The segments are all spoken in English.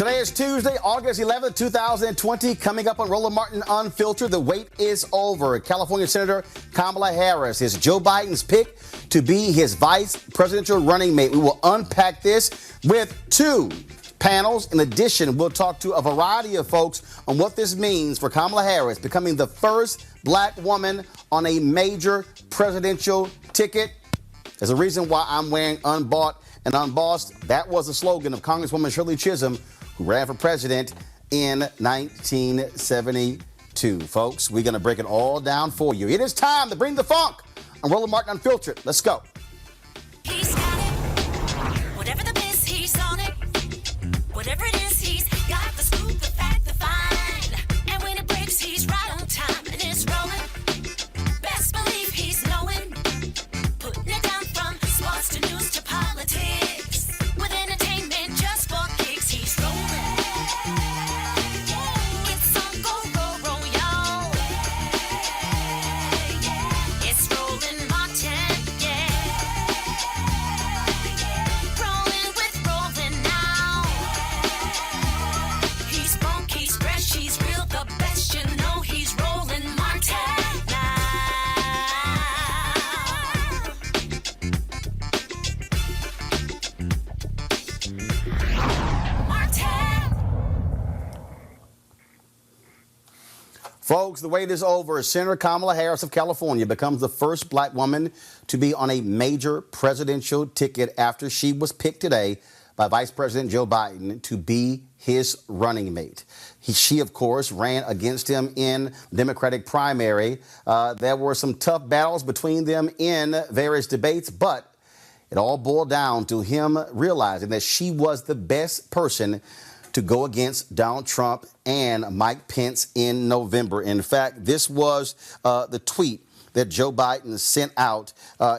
Today is Tuesday, August 11th, 2020. Coming up on Roland Martin Unfiltered, the wait is over. California Senator Kamala Harris is Joe Biden's pick to be his vice presidential running mate. We will unpack this with two panels. In addition, we'll talk to a variety of folks on what this means for Kamala Harris becoming the first black woman on a major presidential ticket. There's a reason why I'm wearing unbought and unbossed. That was the slogan of Congresswoman Shirley Chisholm, who ran for president in 1972. Folks, we're going to break it all down for you. It is time to bring the funk on Roland Martin Unfiltered. Let's go. He's got it. Whatever the biz, he's on it. Whatever it is, he's got the scoop, the fact, the find. And when it breaks, he's right on time and it's rolling. Best believe he's knowing. Putting it down from sports to news to politics. With entertainment just for kicks, he's rolling. It's on go, y'all. It's Roland Martin, rolling with Roland now. He's funky, he's fresh, he's real, the best, you know he's Roland Martin now. Martin. Folks, the wait is over. Senator Kamala Harris of California becomes the first black woman to be on a major presidential ticket after she was picked today by Vice President Joe Biden to be his running mate. She, of course, ran against him in the Democratic primary. There were some tough battles between them in various debates, but it all boiled down to him realizing that she was the best person to go against Donald Trump and Mike Pence in November. In fact, this was the tweet that Joe Biden sent out.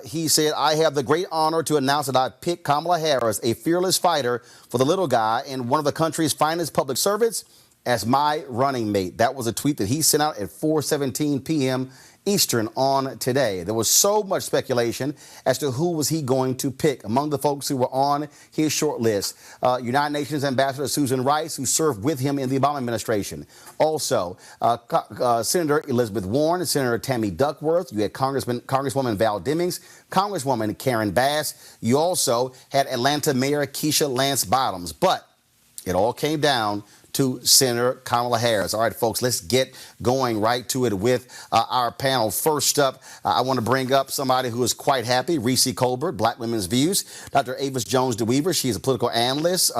He said, "I have the great honor to announce that I picked Kamala Harris, a fearless fighter for the little guy and one of the country's finest public servants, as my running mate." That was a tweet that he sent out at 4:17 p.m. Eastern on today. There was so much speculation as to who was he going to pick. Among the folks who were on his short list, United Nations Ambassador Susan Rice, who served with him in the Obama administration. Also, Senator Elizabeth Warren, Senator Tammy Duckworth. You had Congresswoman Val Demings, Congresswoman Karen Bass. You also had Atlanta Mayor Keisha Lance Bottoms. But it all came down to Senator Kamala Harris. All right, folks, let's get going right to it with our panel. First up, I want to bring up somebody who is quite happy, Reese Colbert, Black Women's Views. Dr. Avis Jones-DeWeaver, she is a political analyst.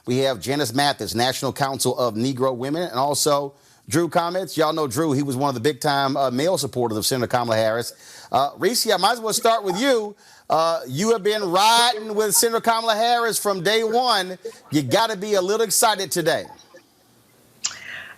We have Janice Mathis, National Council of Negro Women, and also Drew Comments. Y'all know Drew. He was one of the big-time male supporters of Senator Kamala Harris. Reese, I might as well start with you. You have been riding with Senator Kamala Harris from day one. You got to be a little excited today.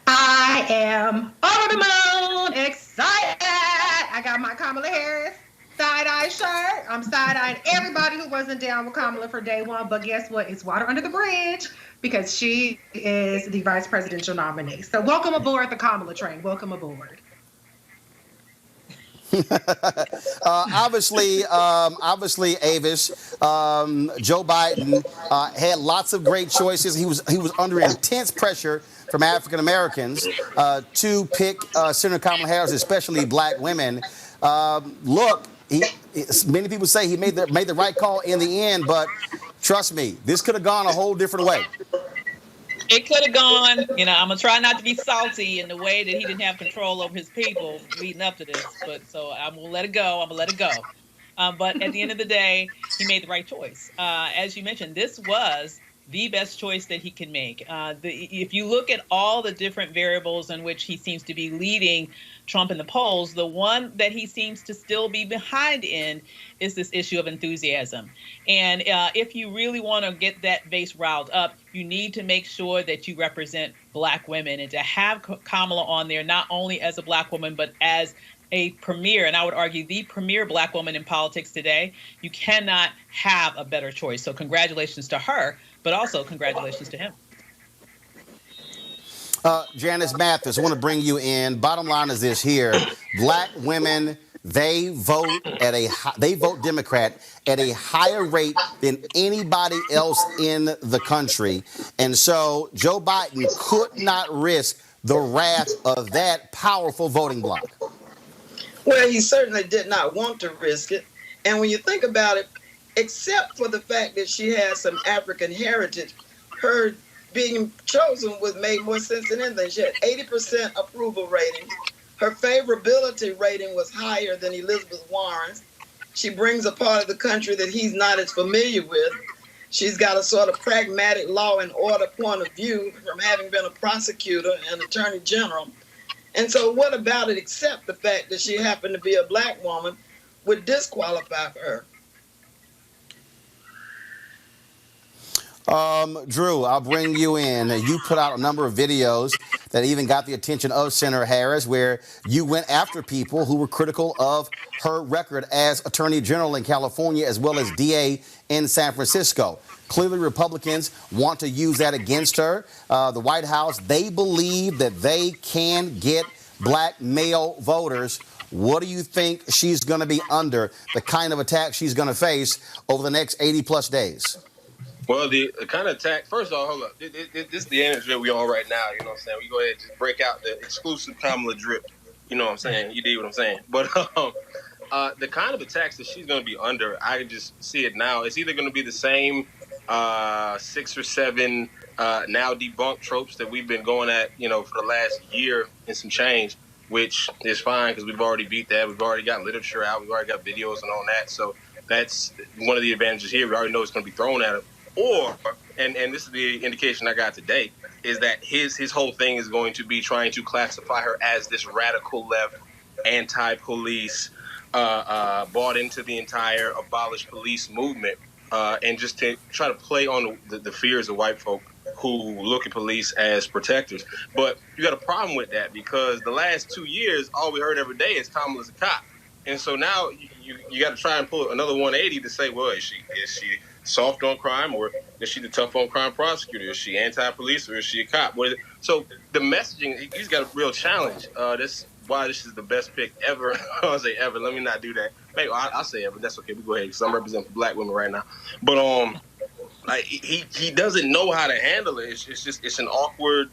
I am over the moon, excited. I got my Kamala Harris side-eye shirt. I'm side-eyeing everybody who wasn't down with Kamala for day one. But guess what? It's water under the bridge because she is the vice presidential nominee. So welcome aboard the Kamala train. Welcome aboard. Obviously, Avis, Joe Biden had lots of great choices. He was under intense pressure from African Americans to pick Senator Kamala Harris, especially black women. Look, many people say he made the right call in the end, but trust me, this could have gone a whole different way. It could have gone, I'm going to try not to be salty in the way that he didn't have control over his people leading up to this. But so I'm going to let it go. But at the end of the day, he made the right choice. As you mentioned, this was the best choice that he can make. If you look at all the different variables in which he seems to be leading Trump in the polls, the one that he seems to still be behind in is this issue of enthusiasm. And if you really want to get that base riled up, you need to make sure that you represent black women, and to have Kamala on there, not only as a black woman, but as a premier, and I would argue the premier black woman in politics today. You cannot have a better choice. So congratulations to her, but also congratulations to him. Janice Mathis, I want to bring you in. Bottom line is this here. Black women they vote they vote Democrat at a higher rate than anybody else in the country. And so Joe Biden could not risk the wrath of that powerful voting bloc. Well, he certainly did not want to risk it. And when you think about it, except for the fact that she has some African heritage, her being chosen was made more sense than anything. She had 80% approval rating. Her favorability rating was higher than Elizabeth Warren's. She brings a part of the country that he's not as familiar with. She's got a sort of pragmatic law and order point of view from having been a prosecutor and attorney general. And so what about it except the fact that she happened to be a black woman would disqualify her? Drew, I'll bring you in. You put out a number of videos that even got the attention of Senator Harris, where you went after people who were critical of her record as Attorney General in California as well as DA in San Francisco. Clearly, Republicans want to use that against her. The White House, they believe that they can get black male voters. What do you think she's going to be under, the kind of attack she's going to face over the next 80-plus days? Well, the kind of attack, first of all, hold up. This is the energy we're on right now, you know what I'm saying? We go ahead and just break out the exclusive Kamala drip, you know what I'm saying? You dig what I'm saying? But the kind of attacks that she's going to be under, I can just see it now. It's either going to be the same 6 or 7 now debunked tropes that we've been going at, you know, for the last year and some change, which is fine because we've already beat that. We've already got literature out. We've already got videos and all that. So that's one of the advantages here. We already know it's going to be thrown at him. Or, and this is the indication I got today, is that his whole thing is going to be trying to classify her as this radical left, anti-police, bought into the entire abolish police movement, and just to try to play on the fears of white folk who look at police as protectors. But you got a problem with that because the last 2 years, all we heard every day is Kamala's a cop. And so now you got to try and pull another 180 to say, well, is she soft on crime, or is she the tough on crime prosecutor? Is she anti-police, or is she a cop? So the messaging, he's got a real challenge. This why this is the best pick ever. I'll say ever. Let me not do that. Maybe I'll say ever. That's okay. We go ahead because I'm representing black women right now. But like he doesn't know how to handle it. It's an awkward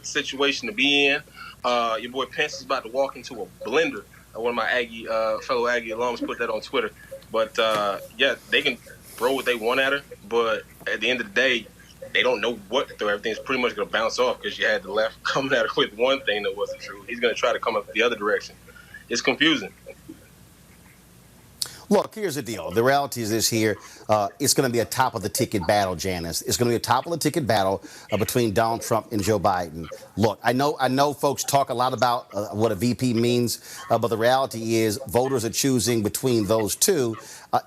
situation to be in. Your boy Pence is about to walk into a blender. One of my fellow Aggie alums put that on Twitter. But yeah, they can throw what they want at her, but at the end of the day, they don't know what to throw. Everything's pretty much going to bounce off because you had the left coming at her with one thing that wasn't true. He's going to try to come up the other direction. It's confusing. Look, here's the deal. The reality is this here. It's going to be a top-of-the-ticket battle, Janice. It's going to be a top-of-the-ticket battle between Donald Trump and Joe Biden. Look, I know folks talk a lot about what a VP means, but the reality is voters are choosing between those two.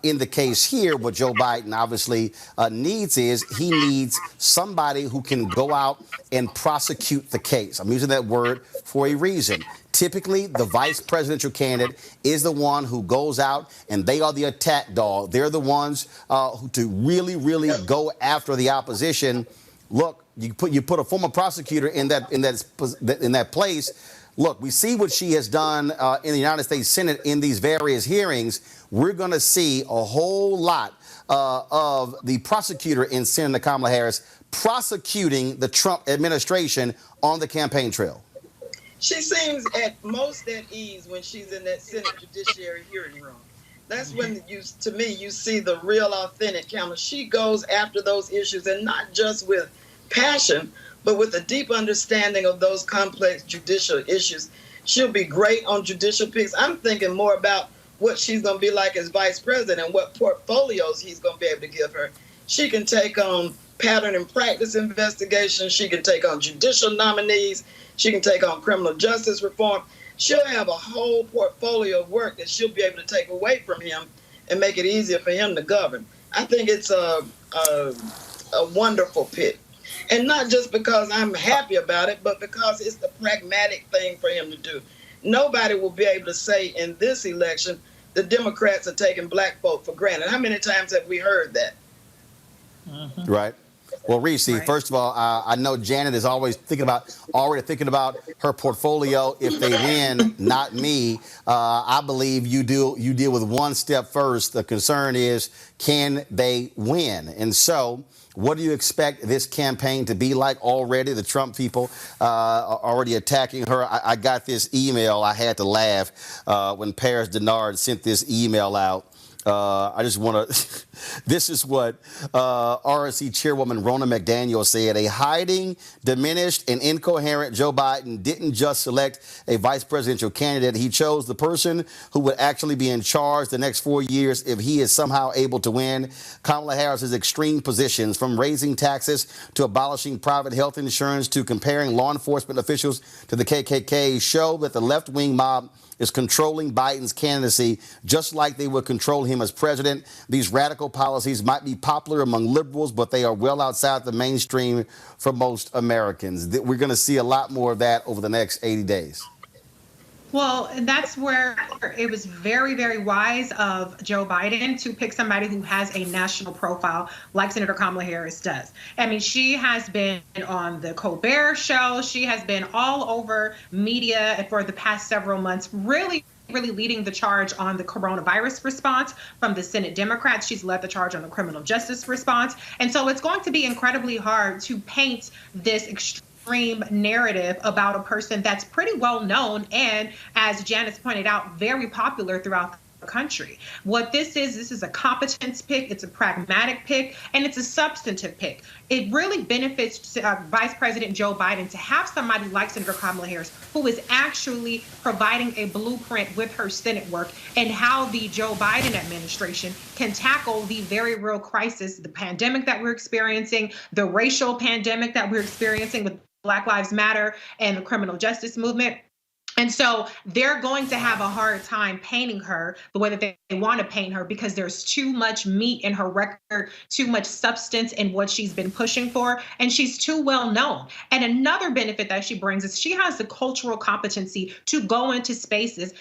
In the case here, what Joe Biden obviously needs is he needs somebody who can go out and prosecute the case. I'm using that word for a reason. Typically, the vice presidential candidate is the one who goes out and they are the attack dog. They're the ones who to really, really go after the opposition. Look, you put a former prosecutor in that place. Look, we see what she has done in the United States Senate in these various hearings. We're going to see a whole lot of the prosecutor in Senator Kamala Harris prosecuting the Trump administration on the campaign trail. She seems at most at ease when she's in that Senate Judiciary hearing room. That's when you see the real authentic Kamala. She goes after those issues, and not just with passion, but with a deep understanding of those complex judicial issues. She'll be great on judicial picks. I'm thinking more about what she's going to be like as vice president and what portfolios he's going to be able to give her. She can take on pattern and practice investigations. She can take on judicial nominees. She can take on criminal justice reform. She'll have a whole portfolio of work that she'll be able to take away from him and make it easier for him to govern. I think it's a wonderful pick. And not just because I'm happy about it, but because it's the pragmatic thing for him to do. Nobody will be able to say in this election the Democrats are taking black folk for granted. How many times have we heard that? Right. Well, Reese, Right. first of all, I know Janet is already thinking about her portfolio. If they win, not me. I believe you deal with one step first. The concern is, can they win? And so, what do you expect this campaign to be like already? The Trump people are already attacking her. I got this email. I had to laugh when Paris Denard sent this email out. I just want to. This is what RNC Chairwoman Ronna McDaniel said. A hiding, diminished, and incoherent Joe Biden didn't just select a vice presidential candidate. He chose the person who would actually be in charge the next 4 years if he is somehow able to win. Kamala Harris's extreme positions, from raising taxes to abolishing private health insurance to comparing law enforcement officials to the KKK, show that the left-wing mob is controlling Biden's candidacy just like they would control him as president. These radical policies might be popular among liberals, but they are well outside the mainstream for most Americans. We're going to see a lot more of that over the next 80 days. Well, and that's where it was very, very wise of Joe Biden to pick somebody who has a national profile like Senator Kamala Harris does. I mean, she has been on the Colbert Show. She has been all over media for the past several months, really leading the charge on the coronavirus response from the Senate Democrats. She's led the charge on the criminal justice response. And so it's going to be incredibly hard to paint this extreme narrative about a person that's pretty well known and, as Janice pointed out, very popular throughout the country. What this is a competence pick, it's a pragmatic pick, and it's a substantive pick. It really benefits Vice President Joe Biden to have somebody like Senator Kamala Harris, who is actually providing a blueprint with her Senate work and how the Joe Biden administration can tackle the very real crisis, the pandemic that we're experiencing, the racial pandemic that we're experiencing with Black Lives Matter and the criminal justice movement. And so they're going to have a hard time painting her the way that they want to paint her, because there's too much meat in her record, too much substance in what she's been pushing for, and she's too well known. And another benefit that she brings is she has the cultural competency to go into spaces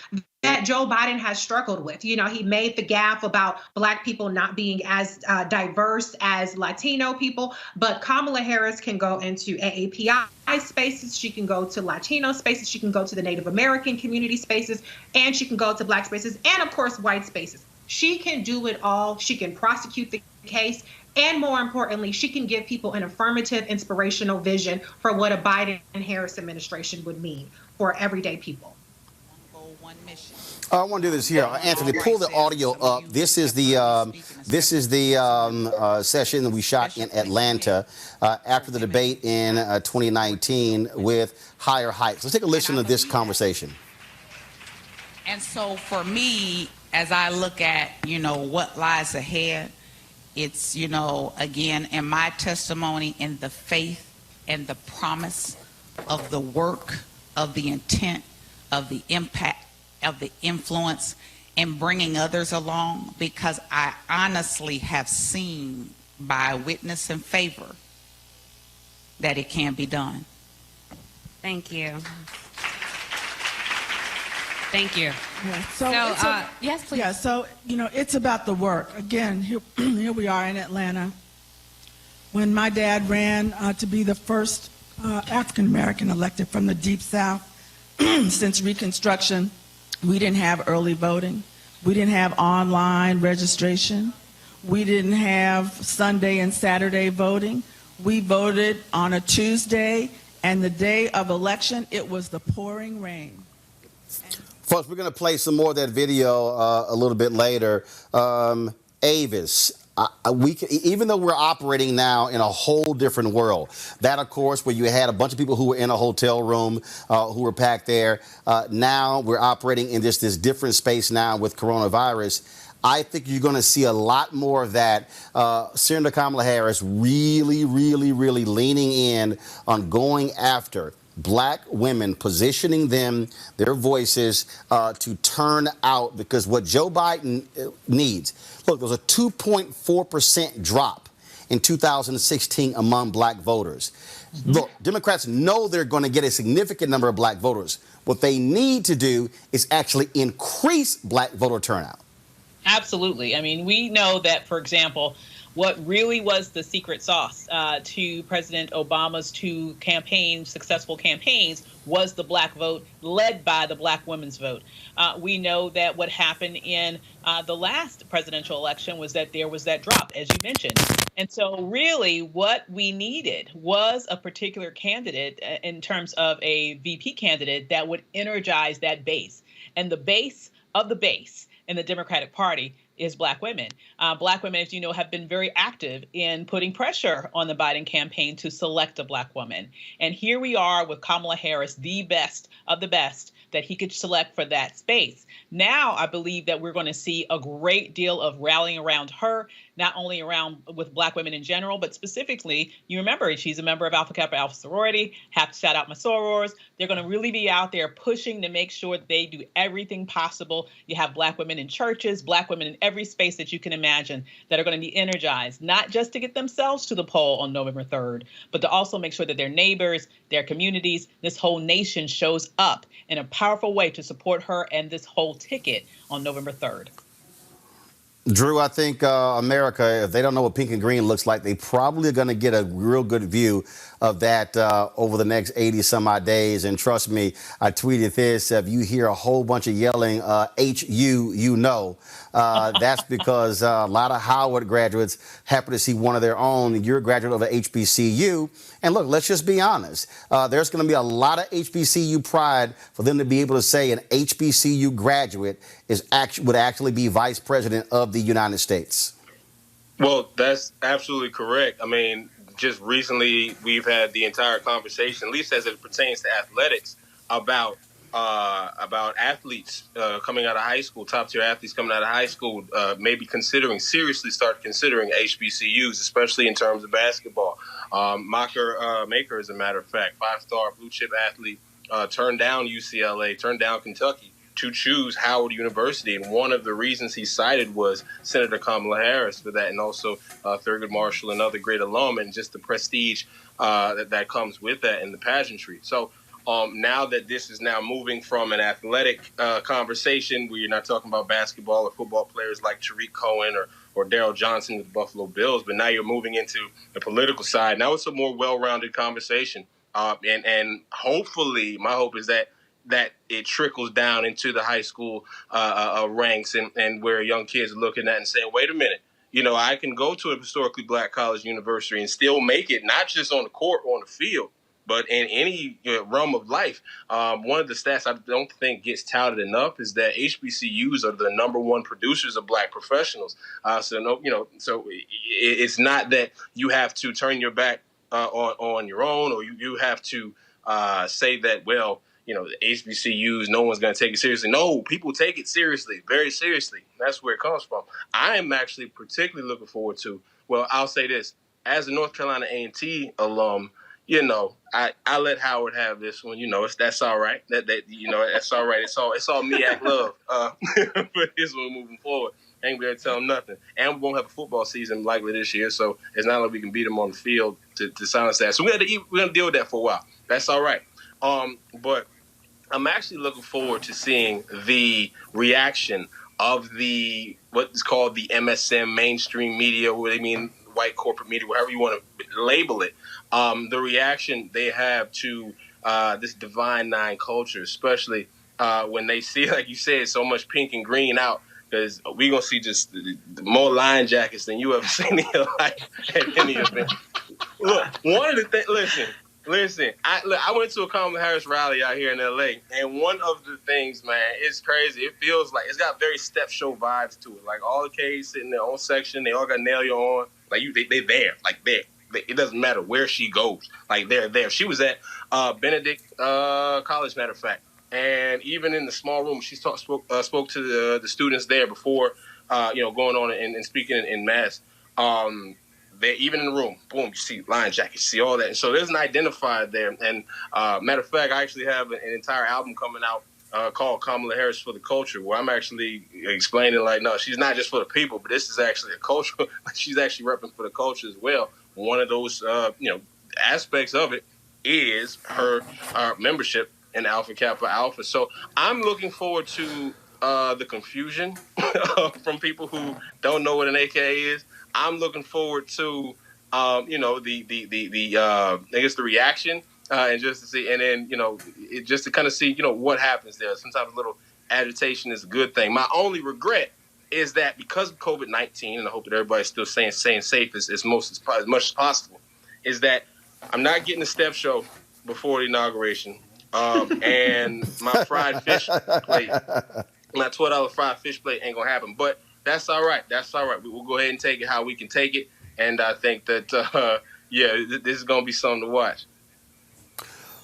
that Joe Biden has struggled with. You know, he made the gaffe about Black people not being as diverse as Latino people, but Kamala Harris can go into AAPI spaces, she can go to Latino spaces, she can go to the Native American community spaces, and she can go to Black spaces, and of course, white spaces. She can do it all. She can prosecute the case. And more importantly, she can give people an affirmative, inspirational vision for what a Biden and Harris administration would mean for everyday people. I want to do this here. Anthony, pull the audio up. This is the session that we shot in Atlanta after the debate in 2019 with Higher Heights. Let's take a listen to this conversation. And so for me, as I look at, what lies ahead, it's, again, in my testimony, in the faith and the promise of the work, of the intent, of the impact, of the influence, and bringing others along, because I honestly have seen by witness and favor that it can be done. Thank you. Thank you. Yeah, so yes, please. Yeah, so, it's about the work. Again, here we are in Atlanta. When my dad ran to be the first African-American elected from the Deep South since Reconstruction, we didn't have early voting. We didn't have online registration. We didn't have Sunday and Saturday voting. We voted on a Tuesday, and the day of election, it was the pouring rain. Folks, we're going to play some more of that video a little bit later. Avis, even though we're operating now in a whole different world, that, of course, where you had a bunch of people who were in a hotel room who were packed there, now we're operating in this different space now with coronavirus. I think you're going to see a lot more of that. Senator Kamala Harris really leaning in on going after Black women, positioning their voices to turn out, because what Joe Biden needs, look, there was a 2.4% drop in 2016 among Black voters. Mm-hmm. Look, Democrats know they're going to get a significant number of Black voters. What they need to do is actually increase Black voter turnout. Absolutely. I mean, we know that, for example, What really was the secret sauce to President Obama's two successful campaigns, was the black vote, led by the black women's vote. We know that what happened in the last presidential election was that there was that drop, as you mentioned. And so really what we needed was a particular candidate in terms of a VP candidate that would energize that base. And the base of the base in the Democratic Party is black women. Black women, as you know, have been very active in putting pressure on the Biden campaign to select a black woman. And here we are with Kamala Harris, the best of the best that he could select for that space. Now, I believe that we're going to see a great deal of rallying around her, not only around with black women in general, but specifically, you remember, she's a member of Alpha Kappa Alpha sorority, have to shout out my sorors. They're going to really be out there pushing to make sure that they do everything possible. You have black women in churches, black women in every space that you can imagine that are going to be energized, not just to get themselves to the poll on November 3rd, but to also make sure that their neighbors, their communities, this whole nation shows up in a powerful way to support her and this whole ticket on November 3rd. Drew, I think America, if they don't know what pink and green looks like, they probably are going to get a real good view of that over the next 80 some odd days. And trust me, I tweeted this. If you hear a whole bunch of yelling, HU, you know, that's because a lot of Howard graduates happen to see one of their own. You're a graduate of a HBCU. And look, let's just be honest. There's going to be a lot of HBCU pride for them to be able to say an HBCU graduate would actually be vice president of the United States. Well, that's absolutely correct. I mean, just recently we've had the entire conversation, at least as it pertains to athletics, about athletes coming out of high school, top tier athletes coming out of high school, maybe seriously start considering HBCUs, especially in terms of basketball. Maker, as a matter of fact, 5-star blue chip athlete, turned down UCLA, turned down Kentucky to choose Howard University. And one of the reasons he cited was Senator Kamala Harris for that, and also Thurgood Marshall, another great alum, and just the prestige that comes with that and the pageantry. So now that this is now moving from an athletic conversation where you're not talking about basketball or football players like Tariq Cohen or Daryl Johnson with the Buffalo Bills, but now you're moving into the political side. Now it's a more well-rounded conversation. And hopefully, my hope is that it trickles down into the high school ranks and where young kids are looking at and saying, wait a minute, you know, I can go to a historically black college university and still make it, not just on the court or on the field, but in any realm of life. One of the stats I don't think gets touted enough is that HBCUs are the #1 producers of black professionals. So it's not that you have to turn your back on your own, or you have to say that, well, you know, the HBCUs, no one's going to take it seriously. No, people take it seriously, very seriously. That's where it comes from. I am actually particularly looking forward to, well, I'll say this, as a North Carolina A&T alum, you know, I let Howard have this one. You know, that's all right. That's all right. It's all me at love for this one moving forward. I ain't gonna tell him nothing. And we won't have a football season likely this year, so it's not like we can beat them on the field to silence that. So we're gonna deal with that for a while. That's all right. But I'm actually looking forward to seeing the reaction of what is called the MSM mainstream media, what they mean white corporate media, whatever you want to label it. The reaction they have to this Divine Nine culture, especially when they see, like you said, so much pink and green out, because we're going to see just more line jackets than you ever seen in your life at any event. Look, one of the things, listen, I went to a Kamala Harris rally out here in L.A., and one of the things, man, it's crazy. It feels like it's got very step show vibes to it. Like all the kids sitting in their own section, they all got nail on. Like they there, like there. It doesn't matter where she goes. Like they're there. She was at Benedict College, matter of fact, and even in the small room, she spoke to the students there before, going on and speaking in mass. They even in the room, boom, you see line jackets, you see all that. And so there's an identifier there. And matter of fact, I actually have an entire album coming out called Kamala Harris for the Culture, where I'm actually explaining, like, no, she's not just for the people, but this is actually a culture. She's actually repping for the culture as well. One of those, aspects of it is her membership in Alpha Kappa Alpha. So I'm looking forward to the confusion from people who don't know what an AKA is. I'm looking forward to, I guess the reaction, and just to see, and then, just to kind of see, what happens there. Sometimes a little agitation is a good thing. My only regret is that because of COVID-19, and I hope that everybody's still staying safe as much as possible, is that I'm not getting a step show before the inauguration, and my fried fish plate, my $12 fried fish plate ain't gonna happen. But that's all right. We'll go ahead and take it how we can take it, and I think that this is gonna be something to watch.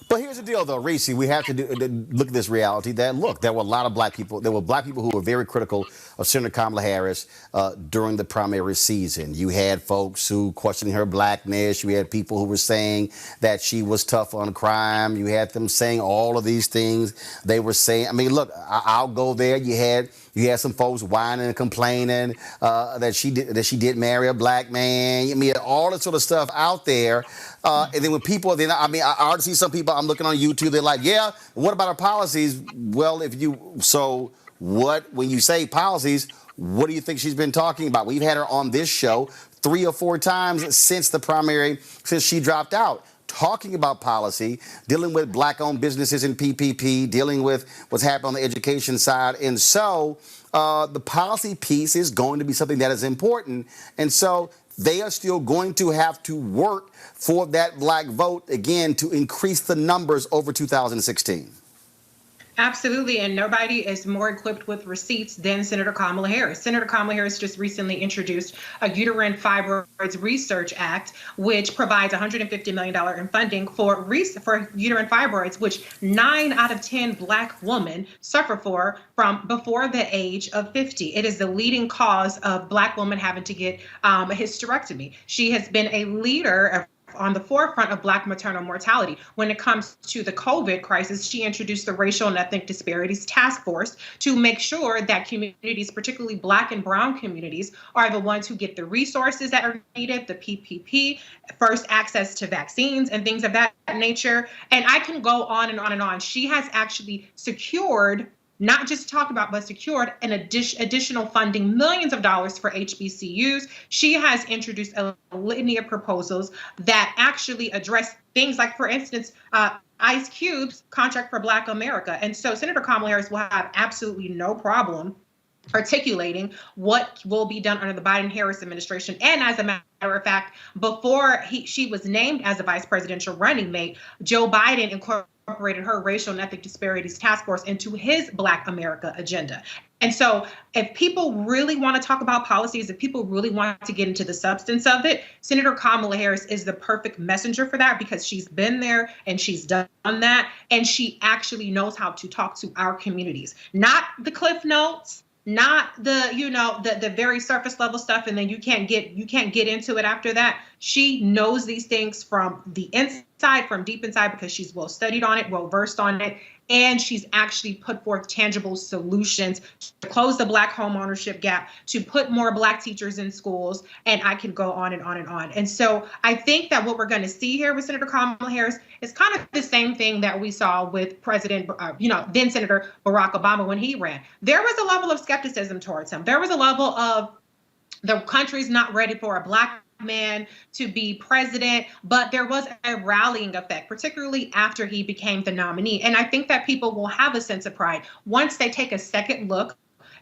But here's the deal, though, Reese. We have to look at this reality that, look, there were a lot of black people. There were black people who were very critical of Senator Kamala Harris during the primary season. You had folks who questioned her blackness. You had people who were saying that she was tough on crime. You had them saying all of these things. They were saying, I mean, look, I'll go there. You had some folks whining and complaining that she did marry a black man. I mean, all this sort of stuff out there. And then when people, I already see some people, I'm looking on YouTube, they're like, yeah, what about our policies? Well, when you say policies, what do you think she's been talking about? We've had her on this show 3 or 4 times since the primary, since she dropped out, talking about policy, dealing with black-owned businesses in PPP, dealing with what's happening on the education side. And so the policy piece is going to be something that is important. And so they are still going to have to work for that black vote, again, to increase the numbers over 2016. Absolutely, and nobody is more equipped with receipts than Senator Kamala Harris. Senator Kamala Harris just recently introduced a Uterine Fibroids Research Act, which provides $150 million in funding for uterine fibroids, which 9 out of 10 black women suffer from before the age of 50. It is the leading cause of black women having to get a hysterectomy. She has been a leader on the forefront of black maternal mortality. When it comes to the COVID crisis, she introduced the Racial and Ethnic Disparities Task Force to make sure that communities, particularly black and brown communities, are the ones who get the resources that are needed, the PPP, first access to vaccines and things of that nature. And I can go on and on and on. She has actually secured, not just talked about, but secured an additional funding, millions of dollars for HBCUs. She has introduced a litany of proposals that actually address things like, for instance, Ice Cube's Contract for Black America. And so Senator Kamala Harris will have absolutely no problem articulating what will be done under the Biden-Harris administration. And as a matter of fact, before she was named as a vice presidential running mate, Joe Biden incorporated her Racial and Ethnic Disparities Task Force into his Black America agenda. And so if people really want to talk about policies, if people really want to get into the substance of it, Senator Kamala Harris is the perfect messenger for that, because she's been there and she's done that. And she actually knows how to talk to our communities, not the Cliff Notes, not the very surface level stuff, and then you can't get into it after that. She knows these things from the inside, from deep inside, because she's well studied on it, well versed on it, and she's actually put forth tangible solutions to close the black home ownership gap, to put more black teachers in schools, and I can go on and on and on. And so I think that what we're going to see here with Senator Kamala Harris is kind of the same thing that we saw with then Senator Barack Obama when he ran. There was a level of skepticism towards him. There was a level of the country's not ready for a black man to be president, but there was a rallying effect, particularly after he became the nominee. And I think that people will have a sense of pride once they take a second look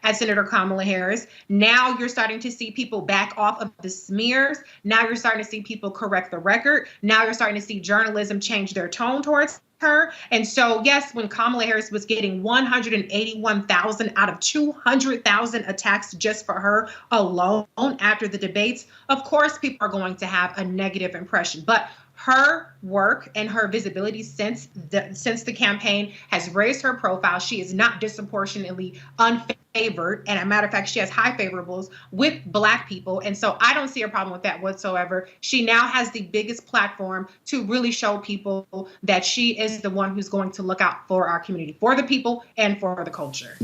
at Senator Kamala Harris. Now you're starting to see people back off of the smears. Now you're starting to see people correct the record. Now you're starting to see journalism change their tone towards her. And so, yes, when Kamala Harris was getting 181,000 out of 200,000 attacks just for her alone after the debates, of course, people are going to have a negative impression. But her work and her visibility since the campaign has raised her profile. She is not disproportionately unfavored. And as a matter of fact, she has high favorables with black people. And so I don't see a problem with that whatsoever. She now has the biggest platform to really show people that she is the one who's going to look out for our community, for the people and for the culture.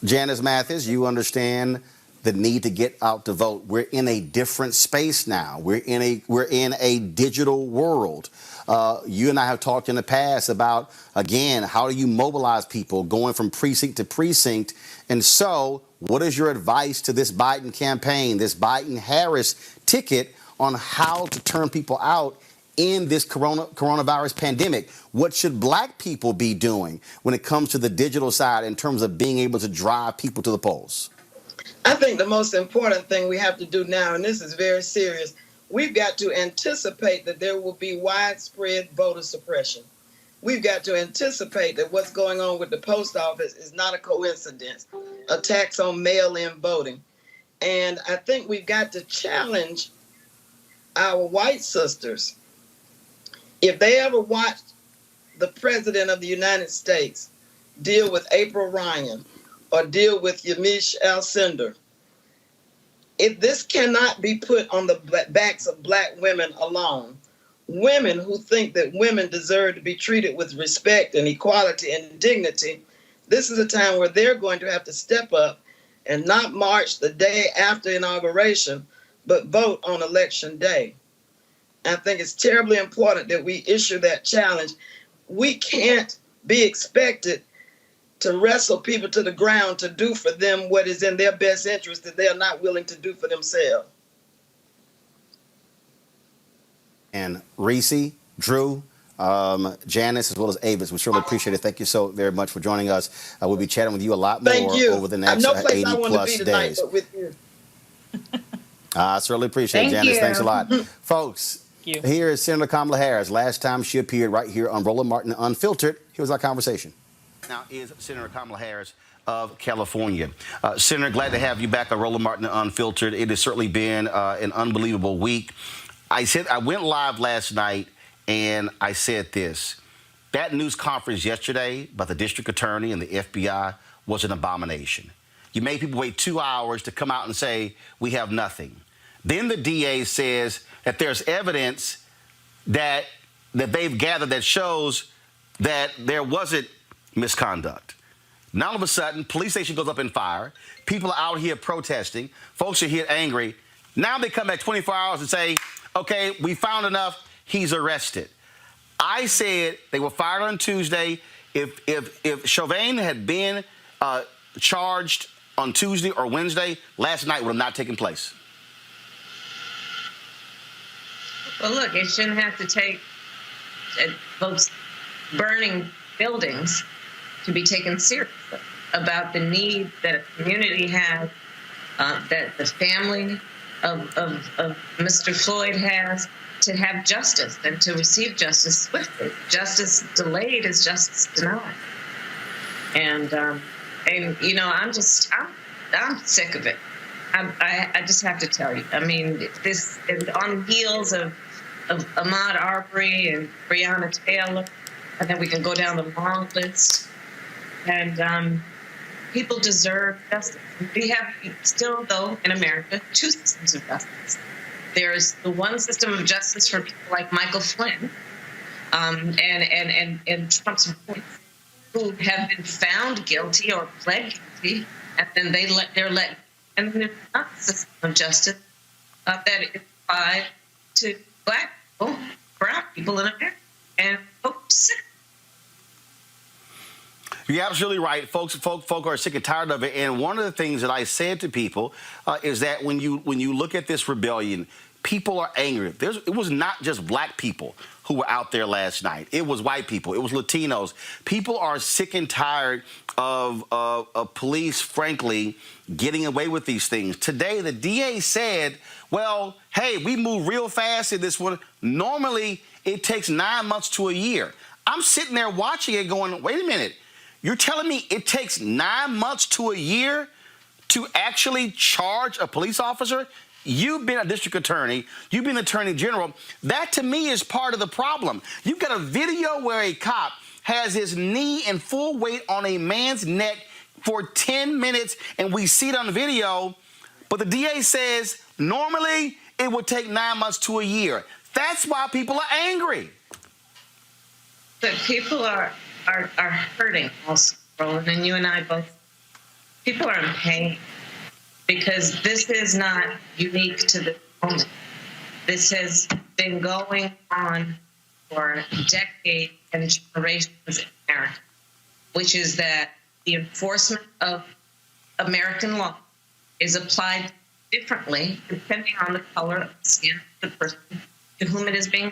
Janice Mathis, you understand the need to get out to vote. We're in a different space now. We're in a digital world. You and I have talked in the past about, again, how do you mobilize people going from precinct to precinct? And so What is your advice to this Biden campaign, this Biden-Harris ticket on how to turn people out in this coronavirus pandemic? What should black people be doing when it comes to the digital side in terms of being able to drive people to the polls? I think the most important thing we have to do now, and this is very serious, we've got to anticipate that there will be widespread voter suppression. We've got to anticipate that what's going on with the post office is not a coincidence, attacks on mail-in voting. And I think we've got to challenge our white sisters. If they ever watched the President of the United States deal with April Ryan or deal with Yamiche Alcindor, if this cannot be put on the backs of black women alone, women who think that women deserve to be treated with respect and equality and dignity, this is a time where they're going to have to step up and not march the day after inauguration, but vote on election day. I think it's terribly important that we issue that challenge. We can't be expected to wrestle people to the ground to do for them what is in their best interest that they are not willing to do for themselves. And Reese, Drew, Janice, as well as Avis, we surely appreciate it. Thank you so very much for joining us. We'll be chatting with you a lot more over the next 80 plus days. But with you. I certainly appreciate it, Janice. Thanks a lot. Folks, here is Senator Kamala Harris. Last time she appeared right here on Roland Martin Unfiltered. Here was our conversation. Now is Senator Kamala Harris of California. Senator, glad to have you back on Roland Martin Unfiltered. It has certainly been an unbelievable week. I went live last night and I said this. That news conference yesterday by the district attorney and the FBI was an abomination. You made people wait 2 hours to come out and say, we have nothing. Then the DA says that there's evidence that they've gathered that shows that there wasn't misconduct. Now all of a sudden, police station goes up in fire. People are out here protesting. Folks are here angry. Now they come back 24 hours and say, okay, we found enough. He's arrested. I said they were fired on Tuesday. If Chauvin had been charged on Tuesday or Wednesday, last night would have not taken place. Well, look, it shouldn't have to take folks burning buildings to be taken seriously about the need that a community has, that the family of Mr. Floyd has to have justice and to receive justice swiftly. Justice delayed is justice denied. And you know, I'm sick of it. I just have to tell you. I mean, this on the heels of Ahmaud Arbery and Breonna Taylor, and then we can go down the long list. And people deserve justice. We have still, though, in America, two systems of justice. There's the one system of justice for people like Michael Flynn and Trump's supporters who have been found guilty or pled guilty, and then they're let. And then there's another system of justice that is applied to black people, brown people in America, and folks sick. You're absolutely right. Folk are sick and tired of it. And one of the things that I said to people is that when you look at this rebellion, people are angry. It was not just black people who were out there last night. It was white people. It was Latinos. People are sick and tired of police, frankly, getting away with these things. Today, the DA said, well, hey, we move real fast in this one. Normally, it takes 9 months to a year. I'm sitting there watching it going, wait a minute. You're telling me it takes 9 months to a year to actually charge a police officer? You've been a district attorney. You've been attorney general. That, to me, is part of the problem. You've got a video where a cop has his knee and full weight on a man's neck for 10 minutes, and we see it on the video. But the DA says normally it would take 9 months to a year. That's why people are angry. But people are hurting also, Roland, and you and I both. People are in pain because this is not unique to this moment. This has been going on for decades and generations in America, which is that the enforcement of American law is applied differently depending on the color of the skin of the person to whom it is being.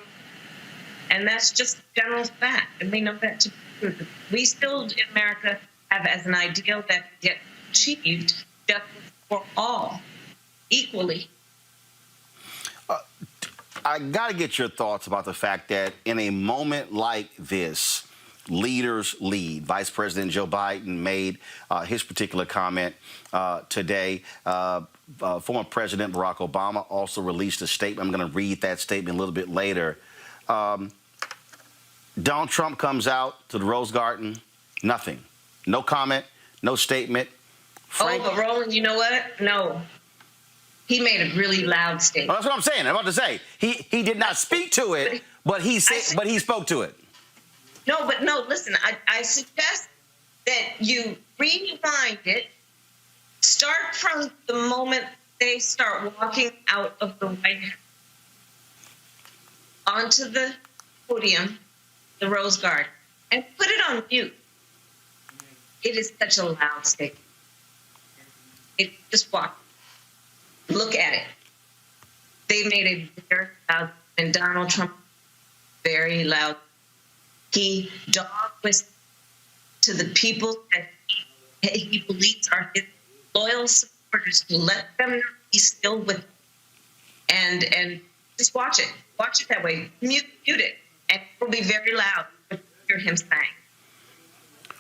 And that's just general fact. And we know that to be true. We still in America have as an ideal that gets achieved justice for all equally. I got to get your thoughts about the fact that in a moment like this, leaders lead. Vice President Joe Biden made his particular comment today. Former President Barack Obama also released a statement. I'm going to read that statement a little bit later. Donald Trump comes out to the Rose Garden, nothing. No comment, no statement. But Roland, you know what? No. He made a really loud statement. Well, that's what I'm saying. I'm about to say. He did not speak to it, but he spoke to it. No, listen, I suggest that you rewind it, start from the moment they start walking out of the White House onto the podium, the Rose Garden, and put it on mute. It is such a loud statement. Just walk. Look at it. They made a very loud, and Donald Trump, very loud. He dog whistled to the people that he believes are his loyal supporters to let them know he's still with them. And just watch it. Watch it that way. Mute it. And it will be very loud to hear him saying.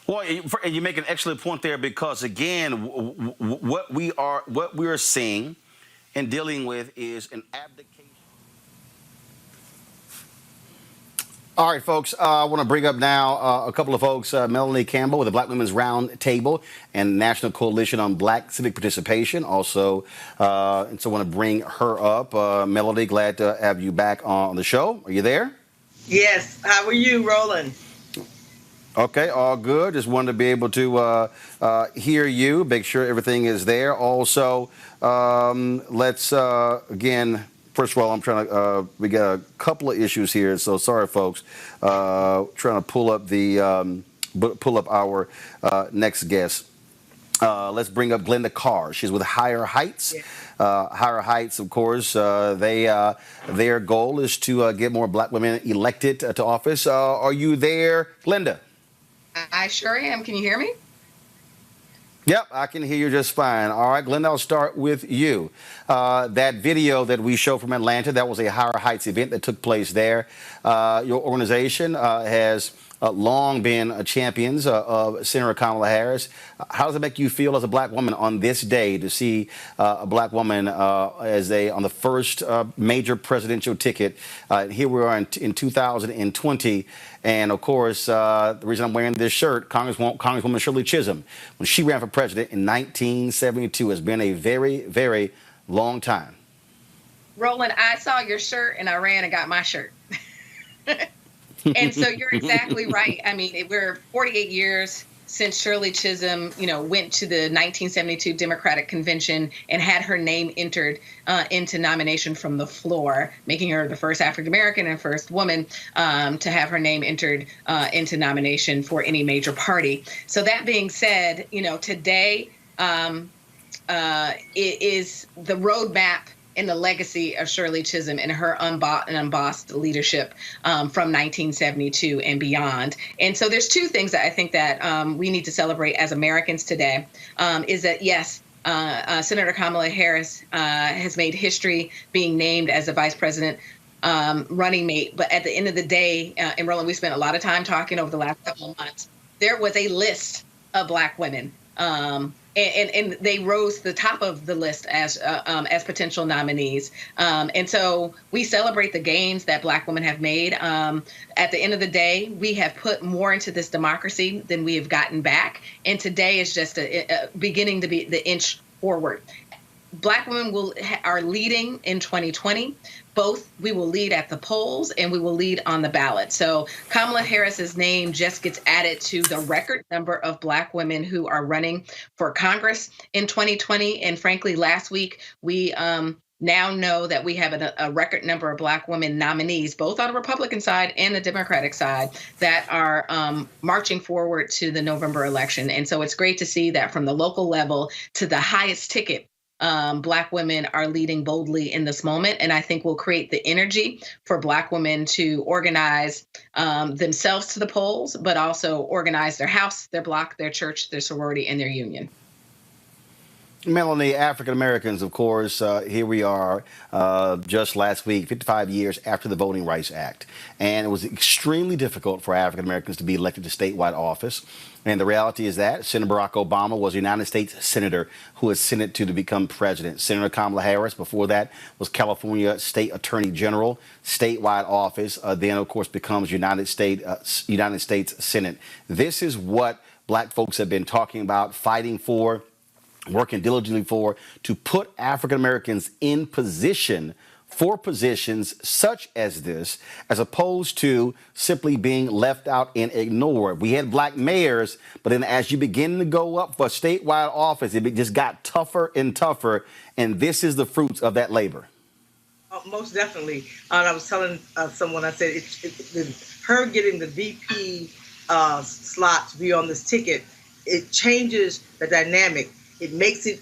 Well, and you make an excellent point there because, again, what we are seeing and dealing with is an abdication. All right, folks, I want to bring up now a couple of folks, Melanie Campbell with the Black Women's Round Table and National Coalition on Black Civic Participation also. And so I want to bring her up. Melody, glad to have you back on the show. Are you there? Yes. How are you, Roland? Okay, all good. Just wanted to be able to hear you, make sure everything is there. Also, let's, again, first of all, I'm trying to, we got a couple of issues here, so sorry, folks. Trying to pull up our next guest. Let's bring up Glenda Carr. She's with Higher Heights. Yeah. Higher Heights, of course, their goal is to get more Black women elected to office. Are you there, Glenda? I sure am. Can you hear me? Yep, I can hear you just fine. All right, Glenda, I'll start with you. That video that we showed from Atlanta, that was a Higher Heights event that took place there. Your organization has long been champions of Senator Kamala Harris. How does it make you feel as a Black woman on this day to see a Black woman on the first major presidential ticket? Here we are in 2020. And, of course, the reason I'm wearing this shirt, Congresswoman Shirley Chisholm, when she ran for president in 1972, has been a very, very long time. Roland, I saw your shirt and I ran and got my shirt. And so you're exactly right. I mean, we're 48 years since Shirley Chisholm, went to the 1972 Democratic Convention and had her name entered into nomination from the floor, making her the first African-American and first woman to have her name entered into nomination for any major party. So that being said, today it is the roadmap and the legacy of Shirley Chisholm and her unbossed leadership from 1972 and beyond. And so there's two things that I think that we need to celebrate as Americans today, is that, yes, Senator Kamala Harris has made history being named as a vice president running mate. But at the end of the day, and Roland, we spent a lot of time talking over the last couple of months, there was a list of Black women and they rose to the top of the list as potential nominees. And so we celebrate the gains that Black women have made. At the end of the day, we have put more into this democracy than we have gotten back. And today is just beginning to be the inch forward. Black women are leading in 2020. We will lead at the polls and we will lead on the ballot. So Kamala Harris's name just gets added to the record number of Black women who are running for Congress in 2020. And frankly, last week we now know that we have a record number of Black women nominees, both on the Republican side and the Democratic side, that are marching forward to the November election. And so it's great to see that from the local level to the highest ticket, Black women are leading boldly in this moment. And I think will create the energy for Black women to organize themselves to the polls, but also organize their house, their block, their church, their sorority, and their union. Melanie, African Americans, of course, here we are just last week, 55 years after the Voting Rights Act. And it was extremely difficult for African Americans to be elected to statewide office. And the reality is that Senator Barack Obama was a United States senator who was sentenced to become president. Senator Kamala Harris, before that, was California State Attorney General, statewide office, then, of course, becomes United States Senate. This is what Black folks have been talking about, fighting for, working diligently for, to put African Americans in position for positions such as this, as opposed to simply being left out and ignored. We had Black mayors, but then as you begin to go up for statewide office, it just got tougher and tougher, and this is the fruits of that labor. Most definitely. And I was telling someone, I said, her getting the VP slot to be on this ticket, it changes the dynamic. It makes it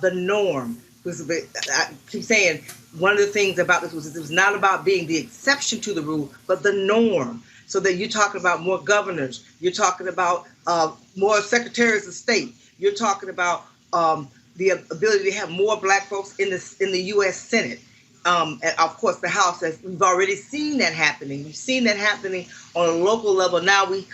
the norm. I keep saying one of the things about this was it was not about being the exception to the rule, but the norm. So that you're talking about more governors, you're talking about more secretaries of state, you're talking about the ability to have more Black folks in the U.S. Senate, and of course the House. As we've already seen that happening. We've seen that happening on a local level. Now we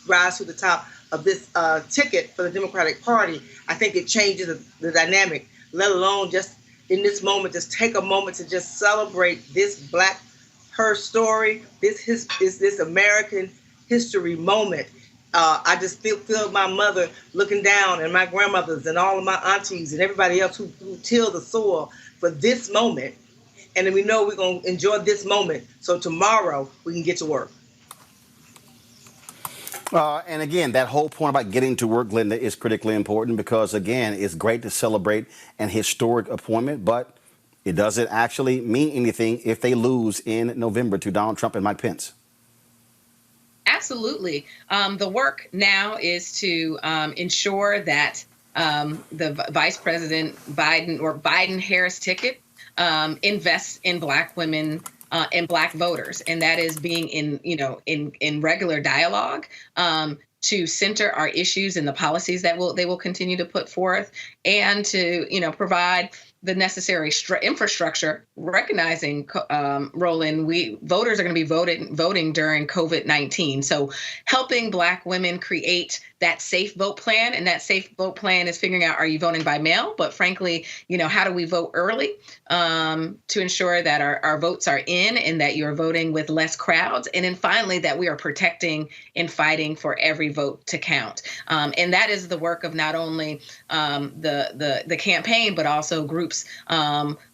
rise to the top of this ticket for the Democratic Party. I think it changes the dynamic, let alone just in this moment, just take a moment to just celebrate this her story, this American history moment. I just feel my mother looking down, and my grandmothers and all of my aunties and everybody else who tilled the soil for this moment. And then we know we're going to enjoy this moment, so tomorrow we can get to work. And again, that whole point about getting to work, Linda, is critically important because, again, it's great to celebrate an historic appointment, but it doesn't actually mean anything if they lose in November to Donald Trump and Mike Pence. Absolutely. The work now is to ensure that the Vice President Biden or Biden-Harris ticket invests in Black women and Black voters, and that is being in regular dialogue to center our issues and the policies that they will continue to put forth, and to provide the necessary infrastructure, recognizing, Roland, voters are going to be voting during COVID-19. So helping Black women create that safe vote plan, and that safe vote plan is figuring out, are you voting by mail? But frankly, how do we vote early to ensure that our votes are in and that you're voting with less crowds? And then finally, that we are protecting and fighting for every vote to count. And that is the work of not only the campaign, but also groups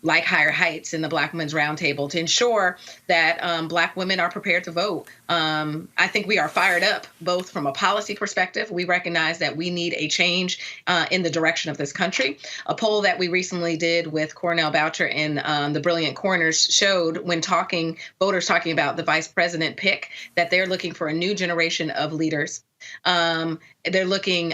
like Higher Heights and the Black Women's Roundtable to ensure that Black women are prepared to vote. I think we are fired up, both from a policy perspective. We recognize that we need a change in the direction of this country. A poll that we recently did with Cornell Boucher and the Brilliant Corners showed, when voters talking about the vice president pick, that they're looking for a new generation of leaders. They're looking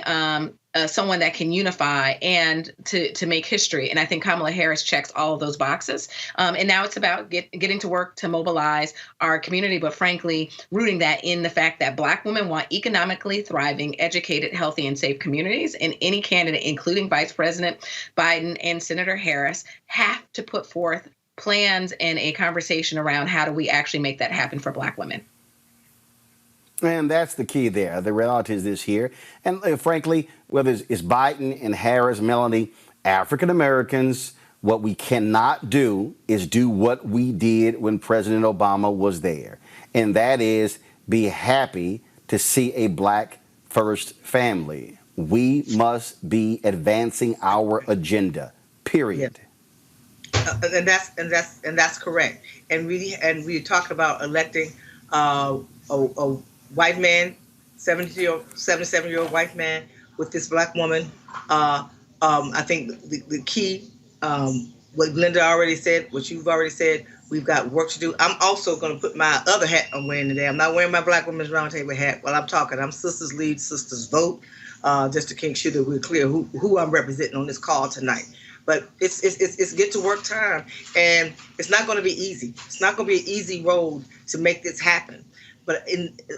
someone that can unify and to make history. And I think Kamala Harris checks all of those boxes. And now it's about getting to work to mobilize our community, but frankly, rooting that in the fact that Black women want economically thriving, educated, healthy, and safe communities. And any candidate, including Vice President Biden and Senator Harris, have to put forth plans and a conversation around how do we actually make that happen for Black women. And that's the key there. The reality is this here. And frankly, whether it's Biden and Harris, Melanie, African Americans, what we cannot do is do what we did when President Obama was there. And that is be happy to see a Black first family. We must be advancing our agenda, period. And that's correct. And we talk about electing a white man, 77-year-old white man with this Black woman. I think the key what Glenda already said, what you've already said, we've got work to do. I'm also going to put my other hat I'm wearing today. I'm not wearing my Black Women's Roundtable hat while I'm talking. I'm Sisters Lead, Sisters Vote, just to make sure that we're clear who I'm representing on this call tonight. But it's get to work time, and it's not going to be easy. It's not going to be an easy road to make this happen. But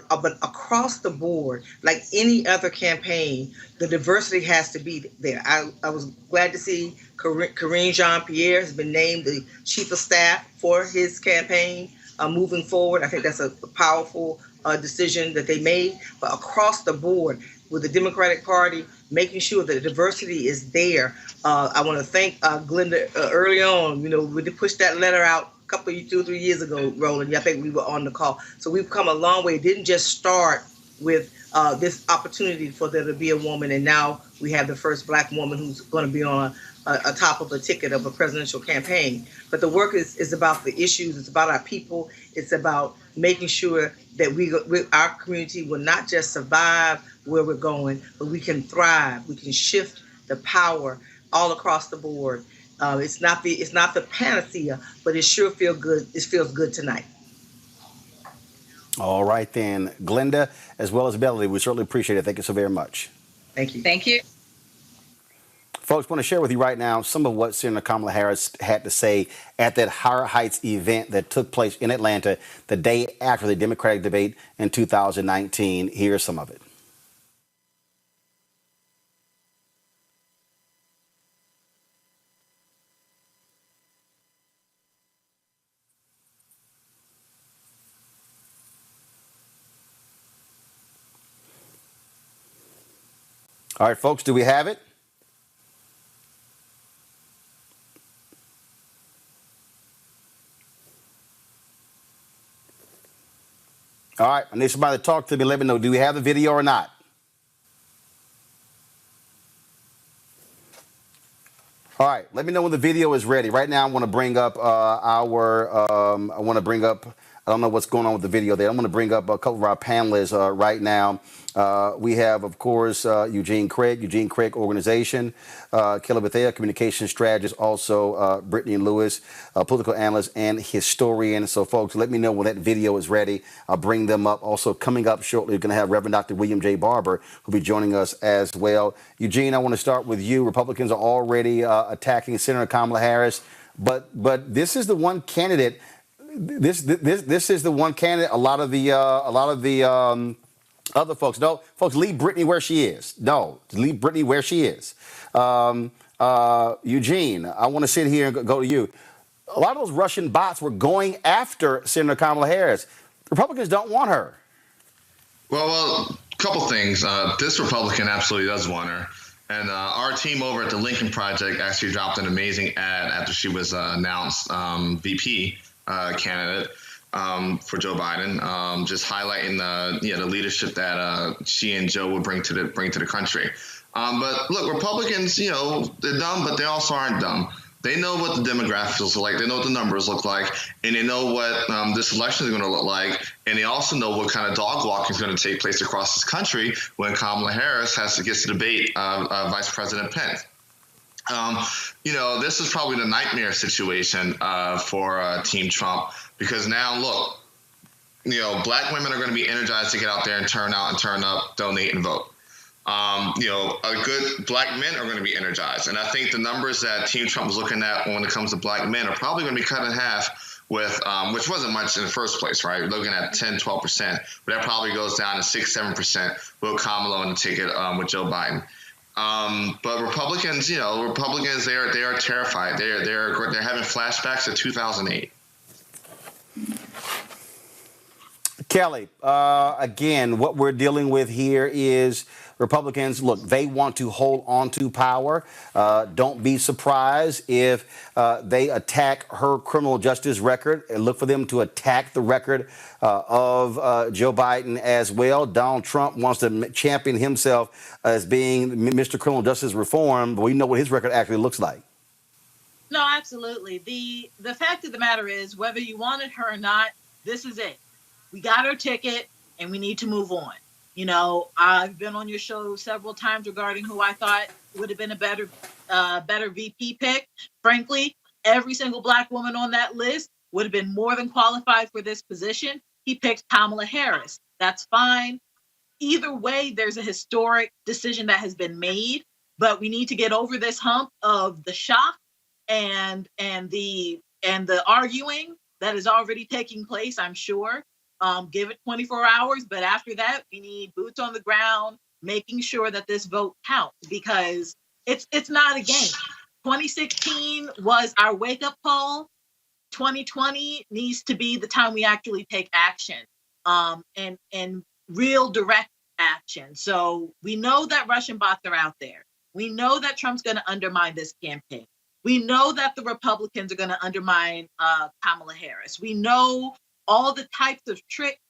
but across the board, like any other campaign, the diversity has to be there. I was glad to see Karine Jean-Pierre has been named the chief of staff for his campaign moving forward. I think that's a powerful decision that they made. But across the board, with the Democratic Party, making sure that the diversity is there. I want to thank Glenda early on. You know, we pushed that letter out a couple of 2 or 3 years ago, Roland. I think we were on the call. So we've come a long way. It didn't just start with this opportunity for there to be a woman, and now we have the first Black woman who's going to be on a top of a ticket of a presidential campaign. But the work is about the issues. It's about our people. It's about making sure that our community will not just survive where we're going, but we can thrive. We can shift the power all across the board. It's not the panacea, but it sure feels good. It feels good tonight. All right then, Glenda, as well as Melody, we certainly appreciate it. Thank you so very much. Thank you. Thank you. Folks, I want to share with you right now some of what Senator Kamala Harris had to say at that Higher Heights event that took place in Atlanta the day after the Democratic debate in 2019. Here's some of it. All right, folks, do we have it? All right, I need somebody to talk to me. Let me know, do we have the video or not? All right, let me know when the video is ready. Right now, I want to bring up I don't know what's going on with the video there. I'm going to bring up a couple of our panelists right now. We have, of course, Eugene Craig Organization, Kelly Bethea, communication strategist, also Brittany Lewis, political analyst and historian. So, folks, let me know when that video is ready. I'll bring them up. Also, coming up shortly, we're going to have Reverend Dr. William J. Barber, who'll be joining us as well. Eugene, I want to start with you. Republicans are already attacking Senator Kamala Harris, but this is the one candidate. This is the one candidate. A lot of the other folks, no, folks, leave Brittany where she is. No, leave Brittany where she is. Eugene, I want to sit here and go to you. A lot of those Russian bots were going after Senator Kamala Harris. Republicans don't want her. Well, a couple things. This Republican absolutely does want her. And our team over at the Lincoln Project actually dropped an amazing ad after she was announced VP candidate for Joe Biden, just highlighting the leadership that she and Joe would bring to the country. But look, Republicans, they're dumb, but they also aren't dumb. They know what the demographics look like. They know what the numbers look like, and they know what this election is going to look like. And they also know what kind of dog walking is going to take place across this country when Kamala Harris gets to debate Vice President Pence. This is probably the nightmare situation for Team Trump, because now, look, Black women are going to be energized to get out there and turn out and turn up, donate and vote. Good Black men are going to be energized. And I think the numbers that Team Trump was looking at when it comes to Black men are probably going to be cut in half with, which wasn't much in the first place, right? We're looking at 10, 12%, but that probably goes down to 6, 7% with Kamala on the ticket with Joe Biden. But Republicans, they are terrified. They're having flashbacks to 2008. Kelly, again, what we're dealing with here is Republicans, look, they want to hold on to power. Don't be surprised if they attack her criminal justice record, and look for them to attack the record of Joe Biden as well. Donald Trump wants to champion himself as being Mr. Criminal Justice Reform, but we know what his record actually looks like. No, absolutely. The fact of the matter is, whether you wanted her or not, this is it. We got her ticket, and we need to move on. I've been on your show several times regarding who I thought would have been a better VP pick. Frankly, every single Black woman on that list would have been more than qualified for this position. He picked Kamala Harris. That's fine. Either way, there's a historic decision that has been made, but we need to get over this hump of the shock and the arguing that is already taking place, I'm sure. Give it 24 hours, but after that, we need boots on the ground, making sure that this vote counts, because it's not a game. 2016 was our wake-up call. 2020 needs to be the time we actually take action, and real direct action. So we know that Russian bots are out there. We know that Trump's going to undermine this campaign. We know that the Republicans are going to undermine Kamala Harris. We know all the types of tricks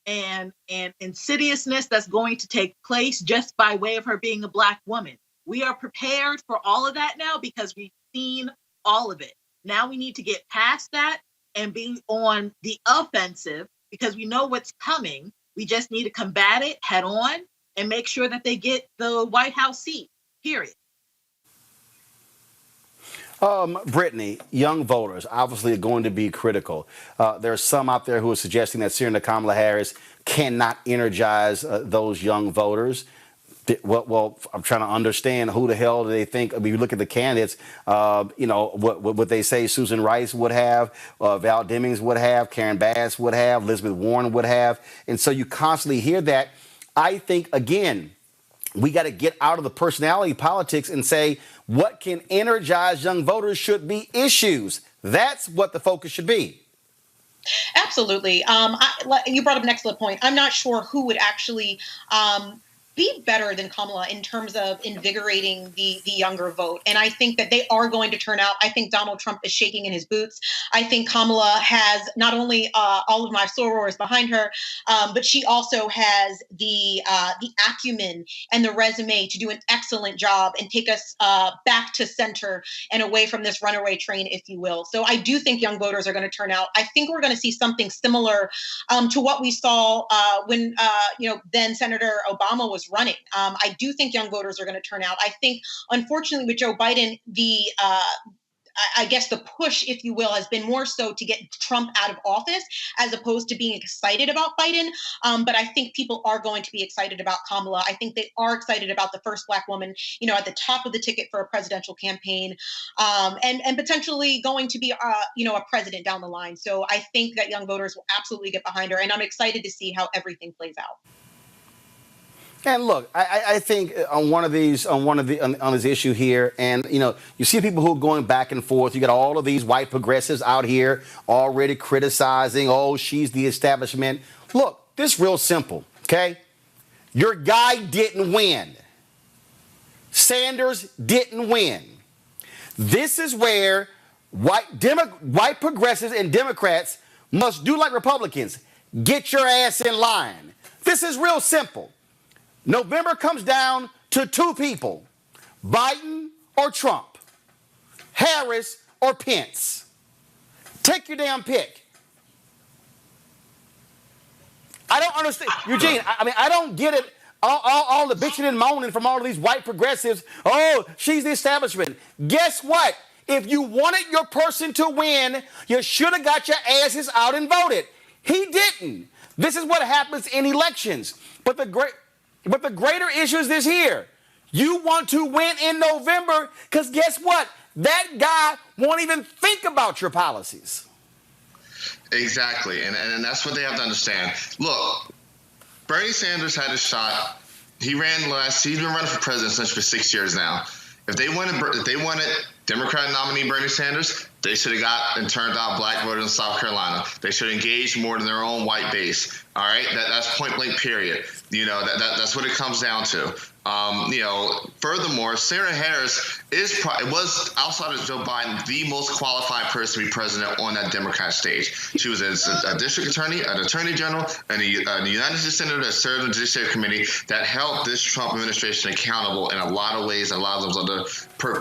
and insidiousness that's going to take place just by way of her being a Black woman. We are prepared for all of that now because we've seen all of it. Now we need to get past that and be on the offensive because we know what's coming. We just need to combat it head on and make sure that they get the White House seat, period. Brittany, young voters obviously are going to be critical. There are some out there who are suggesting that Senator Kamala Harris cannot energize those young voters. Well, I'm trying to understand who the hell do they think. I mean, you look at the candidates, what they say Susan Rice would have, Val Demings would have, Karen Bass would have, Elizabeth Warren would have. And so you constantly hear that. I think, again, we got to get out of the personality politics and say what can energize young voters should be issues. That's what the focus should be. Absolutely. You brought up an excellent point. I'm not sure who would actually be better than Kamala in terms of invigorating the younger vote. And I think that they are going to turn out. I think Donald Trump is shaking in his boots. I think Kamala has not only all of my sorors behind her, but she also has the acumen and the resume to do an excellent job and take us back to center and away from this runaway train, if you will. So I do think young voters are going to turn out. I think we're going to see something similar to what we saw when then Senator Obama was running. I do think young voters are going to turn out. I think, unfortunately, with Joe Biden, I guess the push, if you will, has been more so to get Trump out of office as opposed to being excited about Biden. But I think people are going to be excited about Kamala. I think they are excited about the first Black woman, at the top of the ticket for a presidential campaign, and potentially going to be, a president down the line. So I think that young voters will absolutely get behind her, and I'm excited to see how everything plays out. And look, I think on this issue here, and you see people who are going back and forth. You got all of these white progressives out here already criticizing, oh, she's the establishment. Look, this is real simple, okay? Your guy didn't win. Sanders didn't win. This is where white progressives and Democrats must do like Republicans. Get your ass in line. This is real simple. November comes down to two people, Biden or Trump, Harris or Pence. Take your damn pick. I don't understand. Eugene, I don't get it. All the bitching and moaning from all of these white progressives. Oh, she's the establishment. Guess what? If you wanted your person to win, you should have got your asses out and voted. He didn't. This is what happens in elections. But the greater issue is this here. You want to win in November because guess what? That guy won't even think about your policies. Exactly. And that's what they have to understand. Look, Bernie Sanders had a shot. He's been running for president essentially for 6 years now. If they wanted Democrat nominee Bernie Sanders, they should have got and turned out Black voters in South Carolina. They should engage more in their own white base. All right, that's point blank. Period. That's what it comes down to. Furthermore, Sarah Harris was outside of Joe Biden the most qualified person to be president on that Democrat stage. She was a district attorney, an attorney general, and a United States senator that served on the Judiciary Committee that held this Trump administration accountable in a lot of ways. And a lot of those other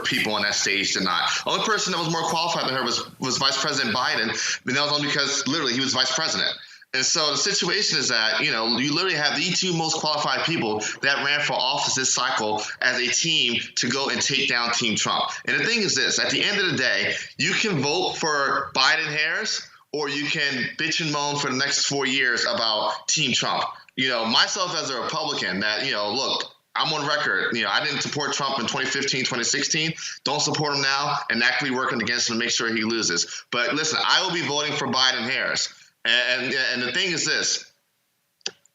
people on that stage did not. The only person that was more qualified than her was Vice President Biden, but that was only because literally he was vice president. And so the situation is that, you literally have the two most qualified people that ran for office this cycle as a team to go and take down Team Trump. And the thing is this, at the end of the day, you can vote for Biden-Harris, or you can bitch and moan for the next 4 years about Team Trump. Myself as a Republican, that, look, I'm on record. I didn't support Trump in 2015, 2016. Don't support him now, and actively working against him to make sure he loses. But listen, I will be voting for Biden-Harris. And the thing is this,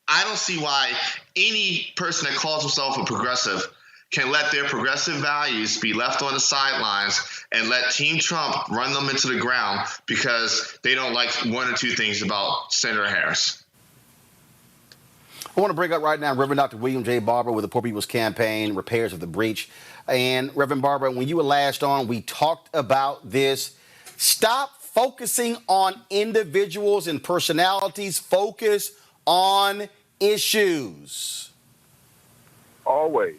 I don't see why any person that calls himself a progressive can let their progressive values be left on the sidelines and let Team Trump run them into the ground because they don't like one or two things about Senator Harris. I want to bring up right now Reverend Dr. William J. Barber with the Poor People's Campaign, Repairs of the Breach. And Reverend Barber, when you were last on, we talked about this. Stop focusing on individuals and personalities. Focus on issues. Always.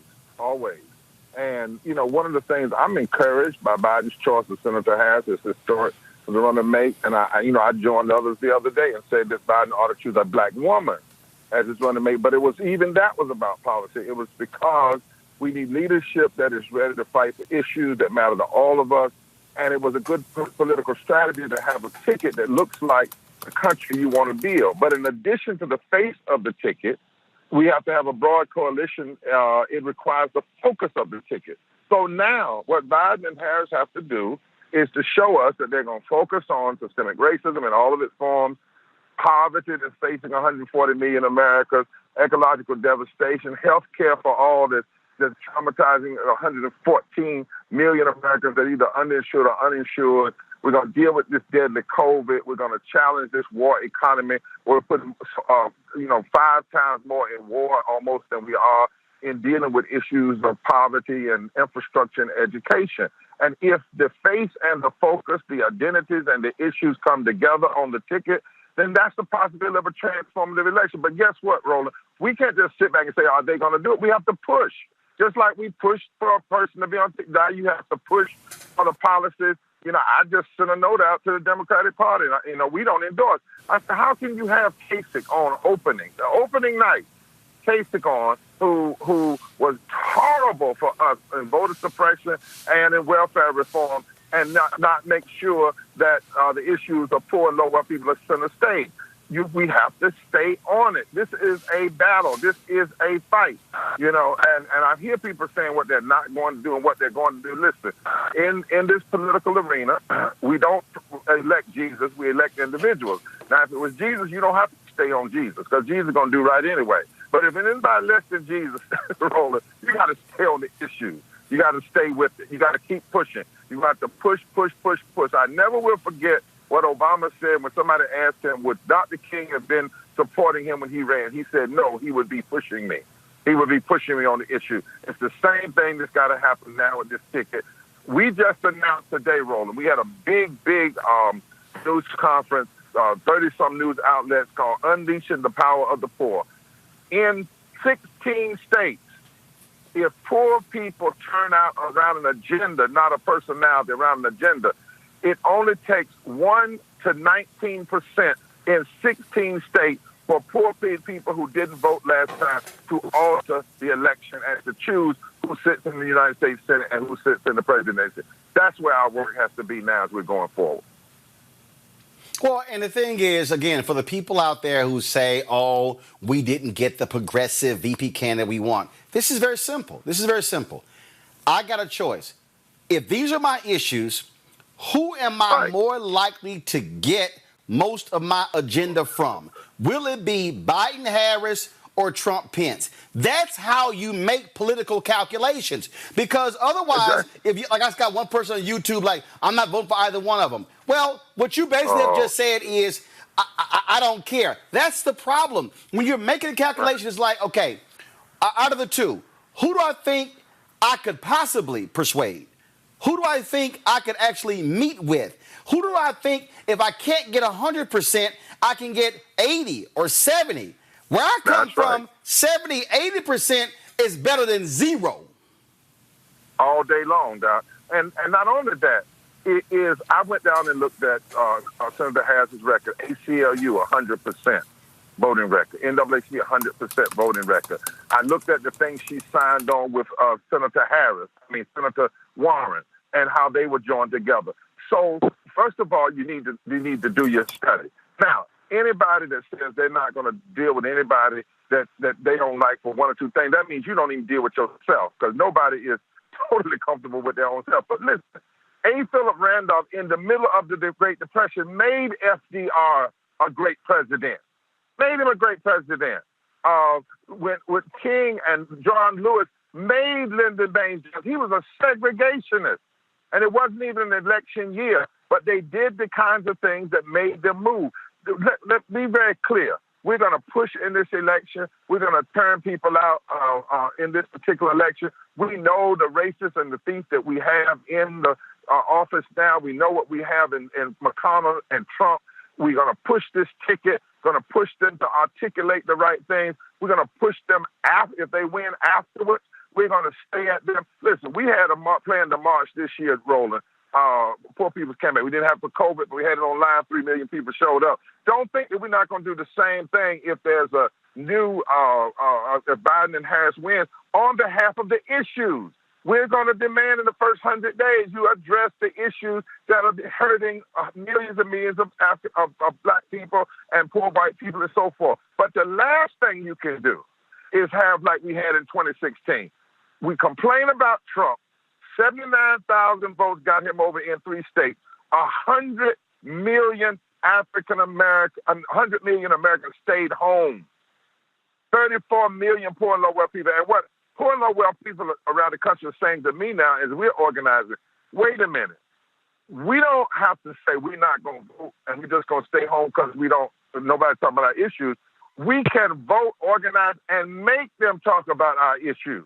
And, one of the things I'm encouraged by Biden's choice of Senator Harris is historic for the run to make. And I joined others the other day and said that Biden ought to choose a black woman as his running mate. But that was about policy. It was because we need leadership that is ready to fight for issues that matter to all of us. And it was a good political strategy to have a ticket that looks like the country you want to build. But in addition to the face of the ticket, we have to have a broad coalition. It requires the focus of the ticket. So now what Biden and Harris have to do is to show us that they're going to focus on systemic racism in all of its forms, poverty that's facing 140 million Americans, ecological devastation, health care for all that's traumatizing 114 million Americans that are either uninsured or uninsured. We're going to deal with this deadly COVID. We're going to challenge this war economy. We're putting, 5 times more in war almost than we are in dealing with issues of poverty and infrastructure and education. And if the face and the focus, the identities and the issues come together on the ticket, then that's the possibility of a transformative election. But guess what, Roland? We can't just sit back and say, are they going to do it? We have to push. Just like we pushed for a person to be on ticket, now you have to push for the policies. I just sent a note out to the Democratic Party. We don't endorse. I said, how can you have Kasich on the opening night, Kasich on, who was horrible for us in voter suppression and in welfare reform, and not make sure that the issues of poor and low-wealth people are center stage. We have to stay on it. This is a battle. This is a fight, and I hear people saying what they're not going to do and what they're going to do. Listen, in this political arena, we don't elect Jesus, we elect individuals. Now, if it was Jesus, you don't have to stay on Jesus because Jesus is going to do right anyway. But if anybody less than Jesus, Roland, you got to stay on the issue. You got to stay with it. You got to keep pushing. You got to push. I never will forget what Obama said when somebody asked him, would Dr. King have been supporting him when he ran? He said, no, he would be pushing me. He would be pushing me on the issue. It's the same thing that's got to happen now with this ticket. We just announced today, Roland, we had a big news conference, 30-some news outlets called Unleashing the Power of the Poor. In 16 states, if poor people turn out around an agenda, not a personality, around an agenda, it only takes 1 to 19% in 16 states for poor people who didn't vote last time to alter the election and to choose who sits in the United States Senate and who sits in the presidency. That's where our work has to be now as we're going forward. Well, and the thing is, again, for the people out there who say, oh, we didn't get the progressive VP candidate we want, this is very simple. I got a choice. If these are my issues, who am I more likely to get most of my agenda from? Will it be Biden, Harris, or Trump, Pence? That's how you make political calculations. Because otherwise, if you, like I got one person on YouTube like, I'm not voting for either one of them. Well, what you basically have just said is, I don't care. That's the problem. When you're making a calculation, it's like, okay, out of the two, who do I think I could possibly persuade? Who do I think I could actually meet with? Who do I think if I can't get 100%, I can get 80 or 70? Where I come from, 70, 80% is better than zero. All day long, Doc. And not only that, it is. I went down and looked at Senator Harris's record. ACLU 100% voting record. NAACP 100% voting record. I looked at the things she signed on with Senator Warren, and how they were joined together. So first of all, you need to do your study. Now, anybody that says they're not going to deal with anybody that they don't like for one or two things, that means you don't even deal with yourself, because nobody is totally comfortable with their own self. But listen, A. Philip Randolph, in the middle of the Great Depression, made FDR a great president. Made him a great president. With King and John Lewis, made Lyndon Baines. He was a segregationist. And it wasn't even an election year, but they did the kinds of things that made them move. Let's be very clear. We're going to push in this election. We're going to turn people out in this particular election. We know the racists and the thieves that we have in the office now. We know what we have in McConnell and Trump. We're going to push this ticket, going to push them to articulate the right things. We're going to push them after, if they win afterwards. We're going to stay at them. Listen, we had a plan to march this year, Roland. Poor People's Campaign. We didn't have it for COVID, but we had it online. 3 million people showed up. Don't think that we're not going to do the same thing if there's a new if Biden and Harris win on behalf of the issues. We're going to demand in the first 100 days you address the issues that are hurting millions and millions of black people and poor white people and so forth. But the last thing you can do is have like we had in 2016. We complain about Trump. 79,000 votes got him over in 3 states. 100 million Americans stayed home. 34 million poor and low-wealth people. And what poor and low-wealth people around the country are saying to me now is we're organizing. Wait a minute. We don't have to say we're not going to vote and we're just going to stay home because nobody's talking about our issues. We can vote, organize, and make them talk about our issues.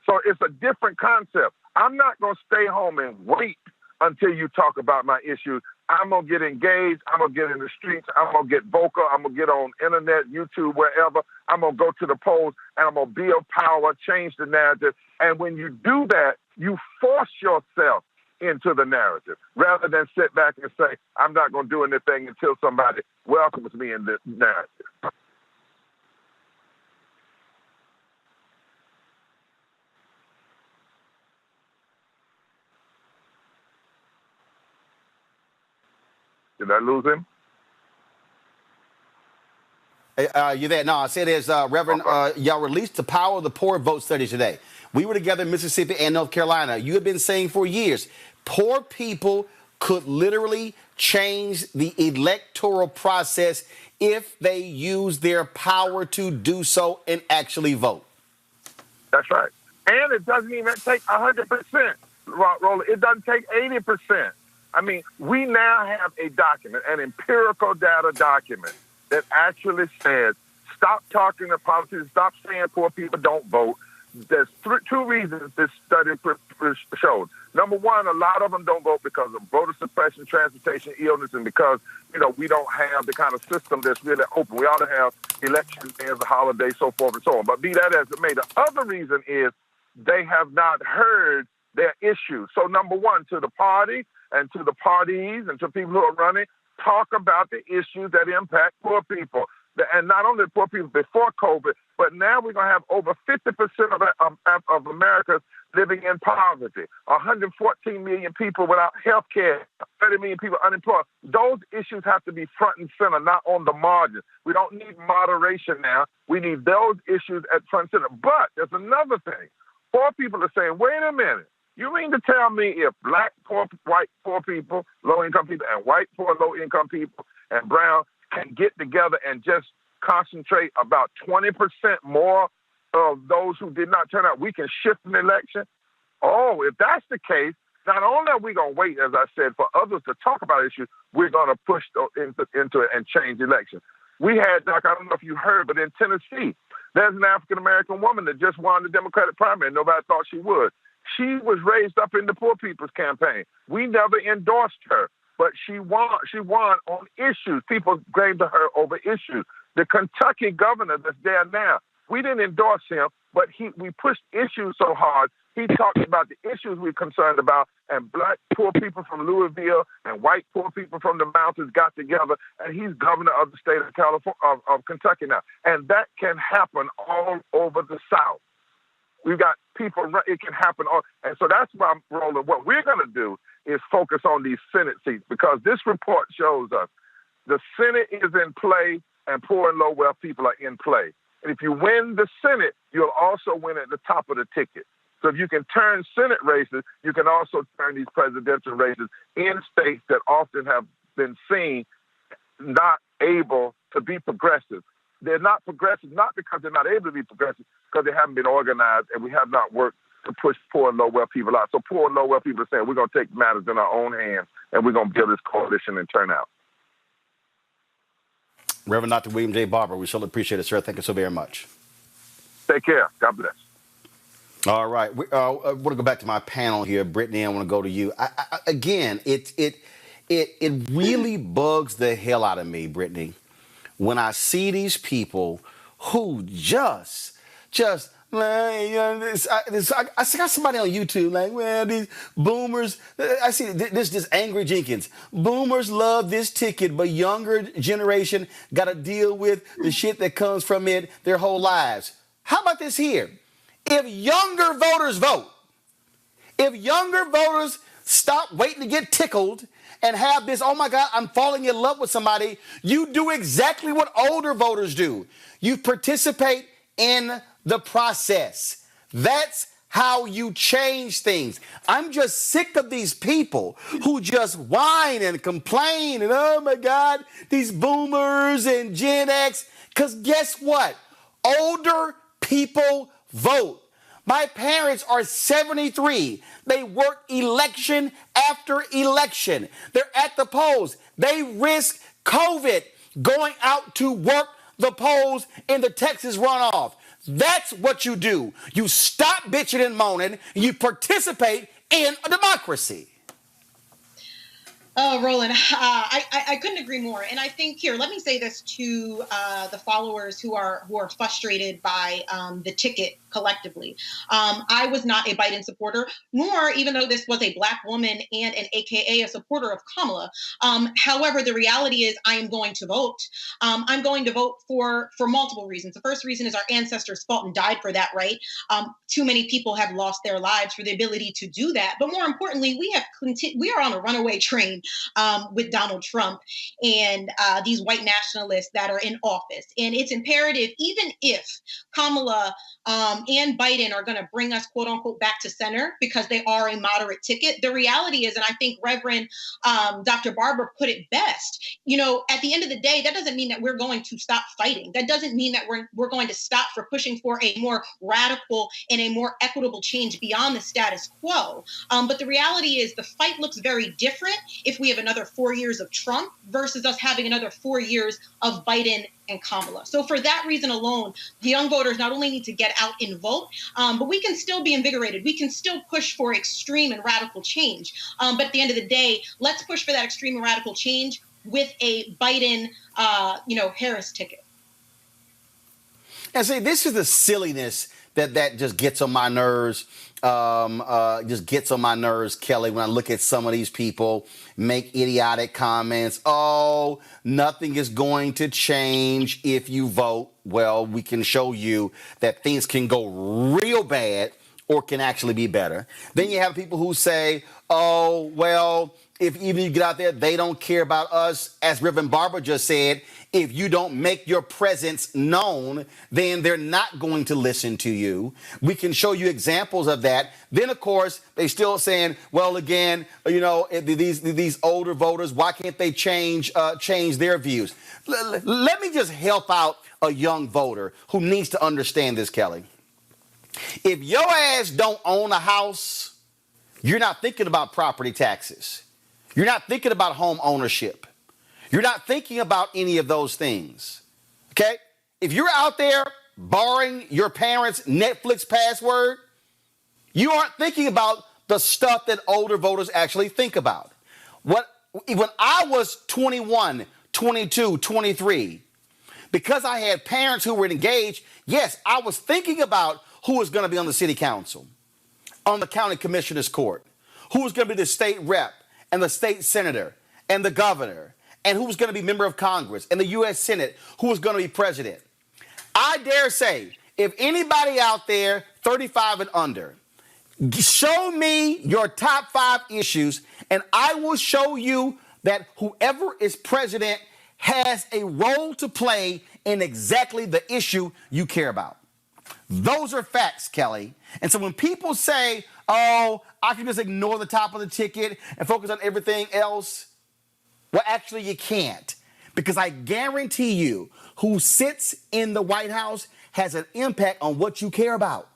So it's a different concept. I'm not going to stay home and wait until you talk about my issues. I'm going to get engaged. I'm going to get in the streets. I'm going to get vocal. I'm going to get on internet, YouTube, wherever. I'm going to go to the polls, and I'm going to build power, change the narrative. And when you do that, you force yourself into the narrative rather than sit back and say, I'm not going to do anything until somebody welcomes me in the narrative. Did I lose him? You there? No, I said as Reverend, y'all released the Power of the Poor vote study today. We were together in Mississippi and North Carolina. You have been saying for years, poor people could literally change the electoral process if they use their power to do so and actually vote. That's right. And it doesn't even take 100%, Roland. It doesn't take 80%. I mean, we now have a document, an empirical data document that actually says, stop talking to politicians, stop saying poor people don't vote. There's 2 reasons this study showed. Number one, a lot of them don't vote because of voter suppression, transportation, illness, and because, we don't have the kind of system that's really open. We ought to have election as a holiday, so forth and so on. But be that as it may, the other reason is they have not heard their issues. So number one, to the party and to the parties and to people who are running, talk about the issues that impact poor people. And not only poor people before COVID, but now we're going to have over 50% of Americans living in poverty, 114 million people without health care, 30 million people unemployed. Those issues have to be front and center, not on the margins. We don't need moderation now. We need those issues at front and center. But there's another thing. Poor people are saying, wait a minute. You mean to tell me if black poor, white poor people, low-income people, and white poor, low-income people, and brown can get together and just concentrate about 20% more of those who did not turn out, we can shift an election? Oh, if that's the case, not only are we going to wait, as I said, for others to talk about issues, we're going to push into it and change elections. We had, Doc, I don't know if you heard, but in Tennessee, there's an African-American woman that just won the Democratic primary, and nobody thought she would. She was raised up in the Poor People's Campaign. We never endorsed her, but she won on issues. People came to her over issues. The Kentucky governor that's there now, we didn't endorse him, but we pushed issues so hard He talks about the issues we're concerned about, and black poor people from Louisville and white poor people from the mountains got together, and he's governor of the state of California, of Kentucky now. And that can happen all over the South. We've got people, it can happen. And so that's why I'm rolling. What we're going to do is focus on these Senate seats, because this report shows us the Senate is in play and poor and low wealth people are in play. And if you win the Senate, you'll also win at the top of the ticket. So if you can turn Senate races, you can also turn these presidential races in states that often have been seen not able to be progressive. They're not progressive, not because they're not able to be progressive, because they haven't been organized, and we have not worked to push poor and low wealth people out. So poor and low wealth people are saying we're going to take matters in our own hands, and we're going to build this coalition and turn out. Reverend Dr. William J. Barber, we surely appreciate it, sir. Thank you so very much. Take care. God bless. All right. I want to go back to my panel here. Brittany, I want to go to you. Again, it really bugs the hell out of me, Brittany, when I see these people who just I got somebody on YouTube like, well, these boomers. I see this angry Jenkins. Boomers love this ticket, but younger generation got to deal with the shit that comes from it their whole lives. How about this here? If younger voters vote, if younger voters stop waiting to get tickled and have this, oh my God, I'm falling in love with somebody, you do exactly what older voters do. You participate in the process. That's how you change things. I'm just sick of these people who just whine and complain and, oh my God, these boomers and Gen X. Because guess what? Older people vote. My parents are 73. They work election after election. They're at the polls. They risk COVID going out to work the polls in the Texas runoff. That's what you do. You stop bitching and moaning. You participate in a democracy. Oh, Roland, I couldn't agree more. And I think here, let me say this to the followers who are frustrated by the ticket collectively. I was not a Biden supporter, nor, even though this was a Black woman and an AKA a supporter of Kamala. However, the reality is I am going to vote. I'm going to vote for multiple reasons. The first reason is our ancestors fought and died for that right. Too many people have lost their lives for the ability to do that. But more importantly, we are on a runaway train with Donald Trump and these white nationalists that are in office. And it's imperative, even if Kamala and Biden are going to bring us, quote unquote, back to center because they are a moderate ticket. The reality is, and I think Reverend Dr. Barber put it best, you know, at the end of the day, that doesn't mean that we're going to stop fighting. That doesn't mean that we're going to stop for pushing for a more radical and a more equitable change beyond the status quo. But the reality is the fight looks very different if we have another 4 years of Trump versus us having another 4 years of Biden and Kamala. So for that reason alone, the young voters not only need to get out and vote, but we can still be invigorated. We can still push for extreme and radical change. But at the end of the day, let's push for that extreme and radical change with a Biden, Harris ticket. And see, this is the silliness that just gets on my nerves. Just gets on my nerves, Kelly, when I look at some of these people make idiotic comments. Oh, nothing is going to change if you vote. Well, we can show you that things can go real bad or can actually be better. Then you have people who say, oh, well, if even you get out there, they don't care about us. As Reverend Barber just said, if you don't make your presence known, then they're not going to listen to you. We can show you examples of that. Then, of course, they still saying, well, again, you know, these older voters, why can't they change their views? Let me just help out a young voter who needs to understand this, Kelly. If your ass don't own a house, you're not thinking about property taxes. You're not thinking about home ownership. You're not thinking about any of those things, okay? If you're out there borrowing your parents' Netflix password, you aren't thinking about the stuff that older voters actually think about. When I was 21, 22, 23, because I had parents who were engaged, yes, I was thinking about who was going to be on the city council. on the county commissioner's court, who was going to be the state rep and the state senator and the governor, and who was going to be member of Congress and the U.S. Senate, who was going to be president. I dare say, if anybody out there 35 and under, show me your top 5 issues, and I will show you that whoever is president has a role to play in exactly the issue you care about. Those are facts, Kelly. And so when people say, oh, I can just ignore the top of the ticket and focus on everything else, well, actually, you can't. Because I guarantee you, who sits in the White House has an impact on what you care about.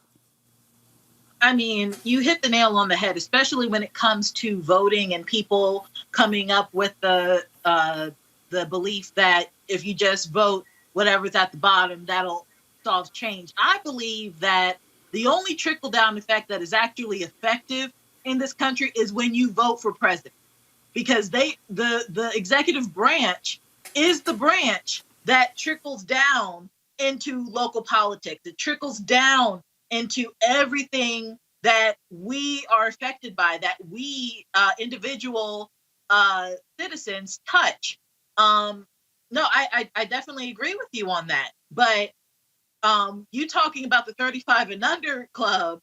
I mean, you hit the nail on the head, especially when it comes to voting and people coming up with the belief that if you just vote whatever's at the bottom, that'll solve change. I believe that the only trickle-down effect that is actually effective in this country is when you vote for president. Because the executive branch is the branch that trickles down into local politics. It trickles down into everything that we are affected by, that we individual citizens touch. No, I definitely agree with you on that. But you talking about the 35 and under club,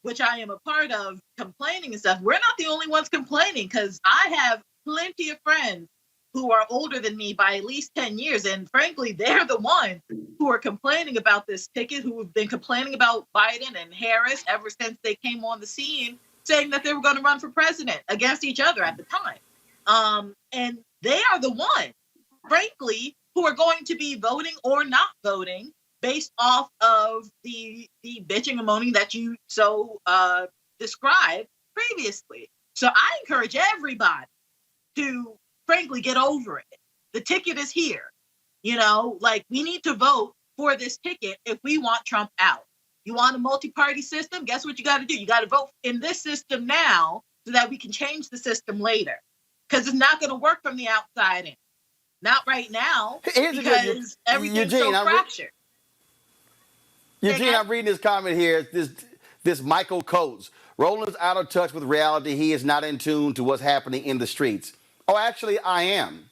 which I am a part of, complaining and stuff. We're not the only ones complaining, because I have plenty of friends who are older than me by at least 10 years. And frankly, they're the ones who are complaining about this ticket, who have been complaining about Biden and Harris ever since they came on the scene, saying that they were going to run for president against each other at the time. And they are the ones, frankly, who are going to be voting or not voting based off of the bitching and moaning that you so described previously. So I encourage everybody to frankly get over it. The ticket is here. You know, like, we need to vote for this ticket if we want Trump out. You want a multi-party system? Guess what you got to do? You got to vote in this system now so that we can change the system later. Because it's not going to work from the outside in. Not right now, because everything's so fractured. Eugene, I'm reading this comment here. This Michael Coates. Roland's out of touch with reality. He is not in tune to what's happening in the streets. Oh, actually, I am.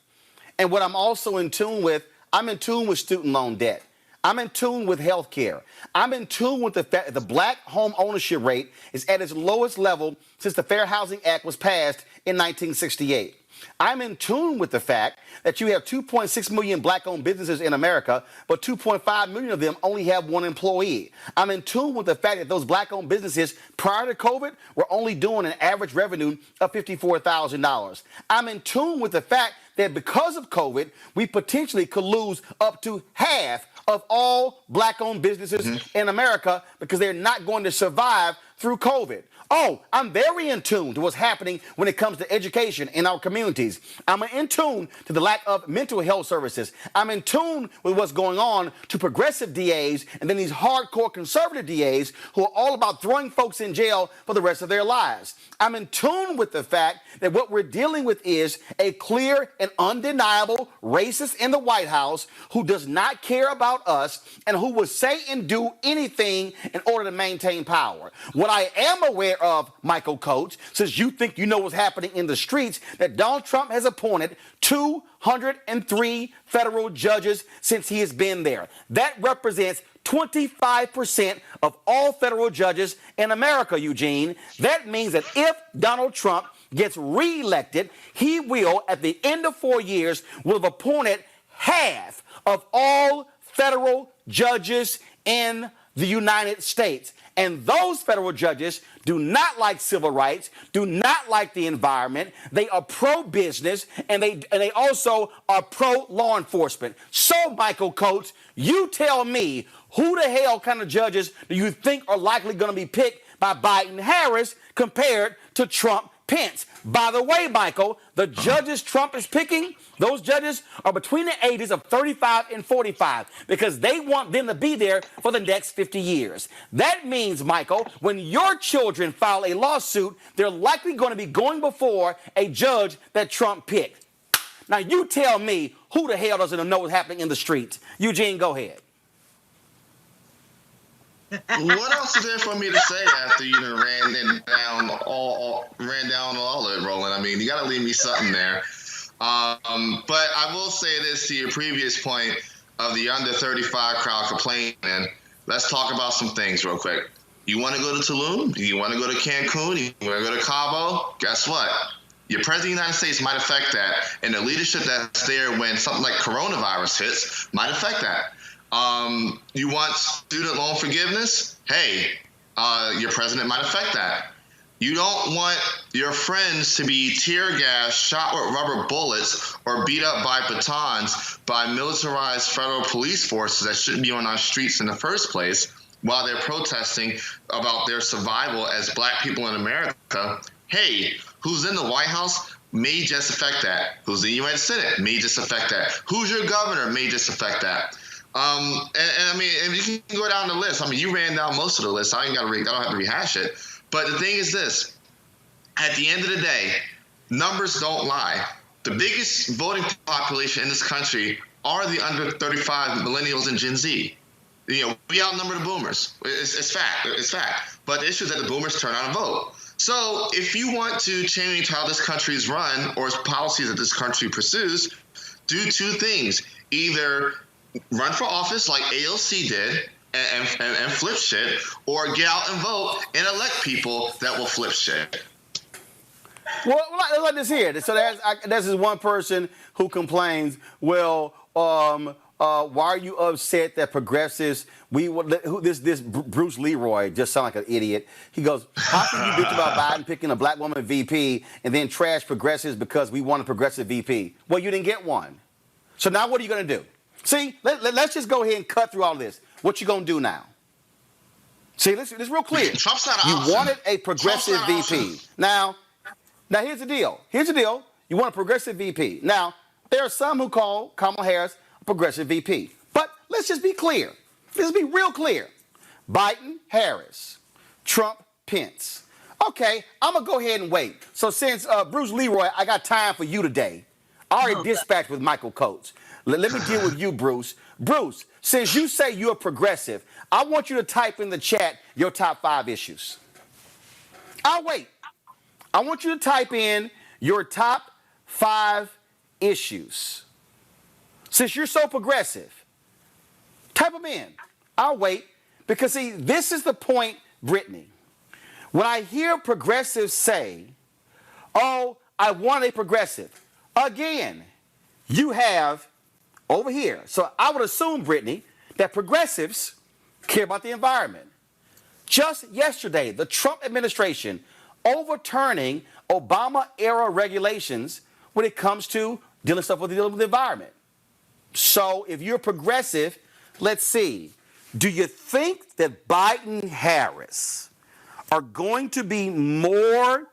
And what I'm also in tune with, I'm in tune with student loan debt. I'm in tune with health care. I'm in tune with the fact that the black home ownership rate is at its lowest level since the Fair Housing Act was passed in 1968. I'm in tune with the fact that you have 2.6 million black-owned businesses in America, but 2.5 million of them only have one employee. I'm in tune with the fact that those black-owned businesses prior to COVID were only doing an average revenue of $54,000. I'm in tune with the fact that because of COVID, we potentially could lose up to half of all black-owned businesses in America because they're not going to survive through COVID. Oh, I'm very in tune to what's happening when it comes to education in our communities. I'm in tune to the lack of mental health services. I'm in tune with what's going on to progressive DAs and then these hardcore conservative DAs who are all about throwing folks in jail for the rest of their lives. I'm in tune with the fact that what we're dealing with is a clear and undeniable racist in the White House who does not care about us and who will say and do anything in order to maintain power. What I am aware of, Michael Coates, since you think you know what's happening in the streets, that Donald Trump has appointed 203 federal judges since he has been there. That represents 25% of all federal judges in America, Eugene. That means that if Donald Trump gets reelected, he will, at the end of 4 years, will have appointed half of all federal judges in the United States. And those federal judges do not like civil rights, do not like the environment. They are pro-business, and they also are pro-law enforcement. So, Michael Coates, you tell me, who the hell kind of judges do you think are likely going to be picked by Biden-Harris compared to Trump-Pence? By the way, Michael, the judges Trump is picking, those judges are between the ages of 35 and 45 because they want them to be there for the next 50 years. That means, Michael, when your children file a lawsuit, they're likely going to be going before a judge that Trump picked. Now, you tell me, who the hell doesn't know what's happening in the streets? Eugene, go ahead. What else is there for me to say after you done ran down all of it, Roland? I mean, you got to leave me something there. But I will say this to your previous point of the under 35 crowd complaining. Let's talk about some things real quick. You want to go to Tulum? You want to go to Cancun? You want to go to Cabo? Guess what? Your president of the United States might affect that, and the leadership that's there when something like coronavirus hits might affect that. You want student loan forgiveness? Hey, your president might affect that. You don't want your friends to be tear gassed, shot with rubber bullets, or beat up by batons by militarized federal police forces that shouldn't be on our streets in the first place while they're protesting about their survival as black people in America. Hey, who's in the White House may just affect that. Who's in the U.S. Senate may just affect that. Who's your governor may just affect that. And I mean, and you can go down the list. I mean, you ran down most of the list. I don't have to rehash it. But the thing is this: at the end of the day, numbers don't lie. The biggest voting population in this country are the under 35 millennials and Gen Z. You know, we outnumber the boomers. It's fact. It's fact. But the issue is that the boomers turn out and vote. So if you want to change how this country is run or policies that this country pursues, do two things: either run for office like AOC did and flip shit, or get out and vote and elect people that will flip shit. Well, let this here. So there's this one person who complains, well, why are you upset that progressives, this Bruce Leroy just sound like an idiot. He goes, how can you bitch about Biden picking a black woman VP and then trash progressives because we want a progressive VP? Well, you didn't get one. So now what are you going to do? See, let's just go ahead and cut through all this. What you going to do now? See, this is real clear. Trump's not an You option. wanted a progressive VP. Now, here's the deal. You want a progressive VP. Now, there are some who call Kamala Harris a progressive VP. But let's just be clear. Let's be real clear. Biden, Harris, Trump, Pence. Okay, I'm going to go ahead and wait. So since Bruce Leroy, I got time for you today. I already dispatched with Michael Coates. Let me deal with you, Bruce. Bruce, since you say you're progressive, I want you to type in the chat your top 5 issues. I'll wait. I want you to type in your top 5 issues. Since you're so progressive, type them in. I'll wait. Because, see, this is the point, Brittany. When I hear progressives say, oh, I want a progressive, again, you have over here. So I would assume, Brittany, that progressives care about the environment. Just yesterday, the Trump administration overturning Obama-era regulations when it comes to dealing with the environment. So if you're progressive, let's see. Do you think that Biden Harris are going to be more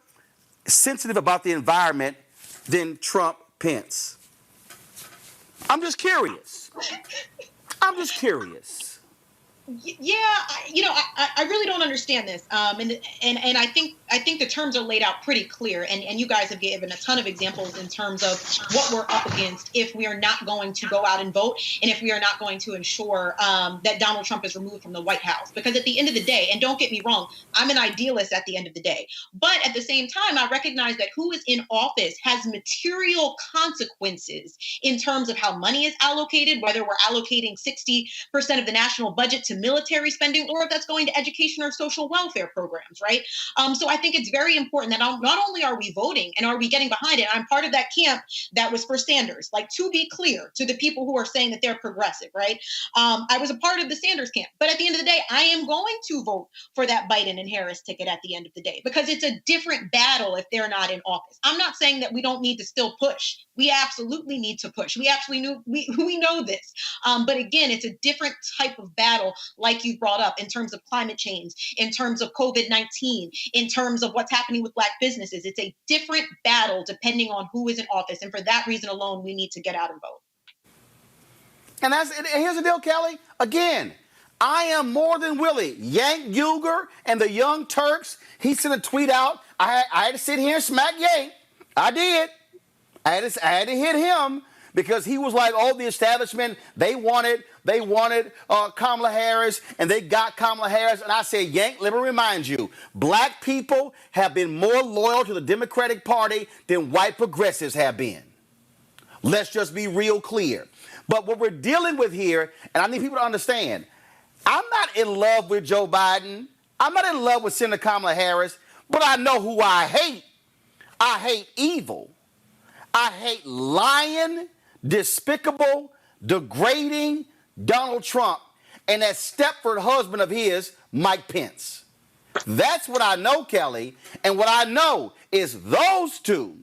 sensitive about the environment than Trump Pence? I'm just curious. Yeah, I really don't understand this, and I think the terms are laid out pretty clear, and you guys have given a ton of examples in terms of what we're up against if we are not going to go out and vote, and if we are not going to ensure that Donald Trump is removed from the White House. Because at the end of the day, and don't get me wrong, I'm an idealist at the end of the day, but at the same time, I recognize that who is in office has material consequences in terms of how money is allocated, whether we're allocating 60% of the national budget to military spending, or if that's going to education or social welfare programs, right? So I think it's very important that not only are we voting and are we getting behind it, I'm part of that camp that was for Sanders, like, to be clear to the people who are saying that they're progressive, right? I was a part of the Sanders camp, but at the end of the day, I am going to vote for that Biden and Harris ticket at the end of the day, because it's a different battle if they're not in office. I'm not saying that we don't need to still push. We absolutely need to push. We know this. But again, it's a different type of battle, like you brought up, in terms of climate change, in terms of COVID-19, in terms of what's happening with Black businesses. It's a different battle depending on who is in office. And for that reason alone, we need to get out and vote. And here's the deal, Kelly. Again, I am more than willing. Yank Uger and the Young Turks, he sent a tweet out. I had to sit here and smack Yank. I did. I had to hit him because he was like, oh, the establishment, they wanted Kamala Harris, and they got Kamala Harris. And I said, Yank, let me remind you, black people have been more loyal to the Democratic Party than white progressives have been. Let's just be real clear. But what we're dealing with here, and I need people to understand, I'm not in love with Joe Biden. I'm not in love with Senator Kamala Harris, but I know who I hate. I hate evil. I hate lying, despicable, degrading Donald Trump and that Stepford husband of his, Mike Pence. That's what I know, Kelly. And what I know is those two,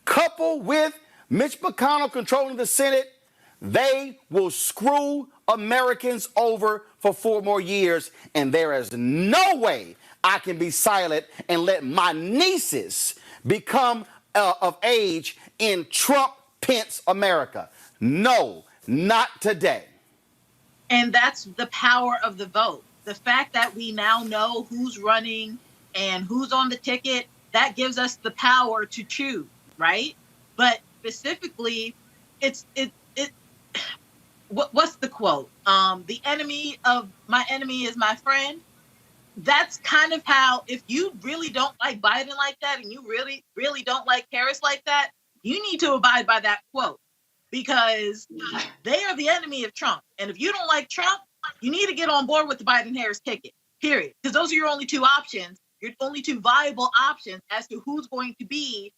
coupled with Mitch McConnell controlling the Senate, they will screw Americans over for 4 more years. And there is no way I can be silent and let my nieces become of age in Trump-Pence America. No, not today. And that's the power of the vote. The fact that we now know who's running and who's on the ticket, that gives us the power to choose, right? But specifically, what's the quote? The enemy of my enemy is my friend. That's kind of how, if you really don't like Biden like that and you really, really don't like Harris like that, you need to abide by that quote, because they are the enemy of Trump. And if you don't like Trump, you need to get on board with the Biden-Harris ticket, period. Because those are your only 2 options, your only 2 viable options as to who's going to be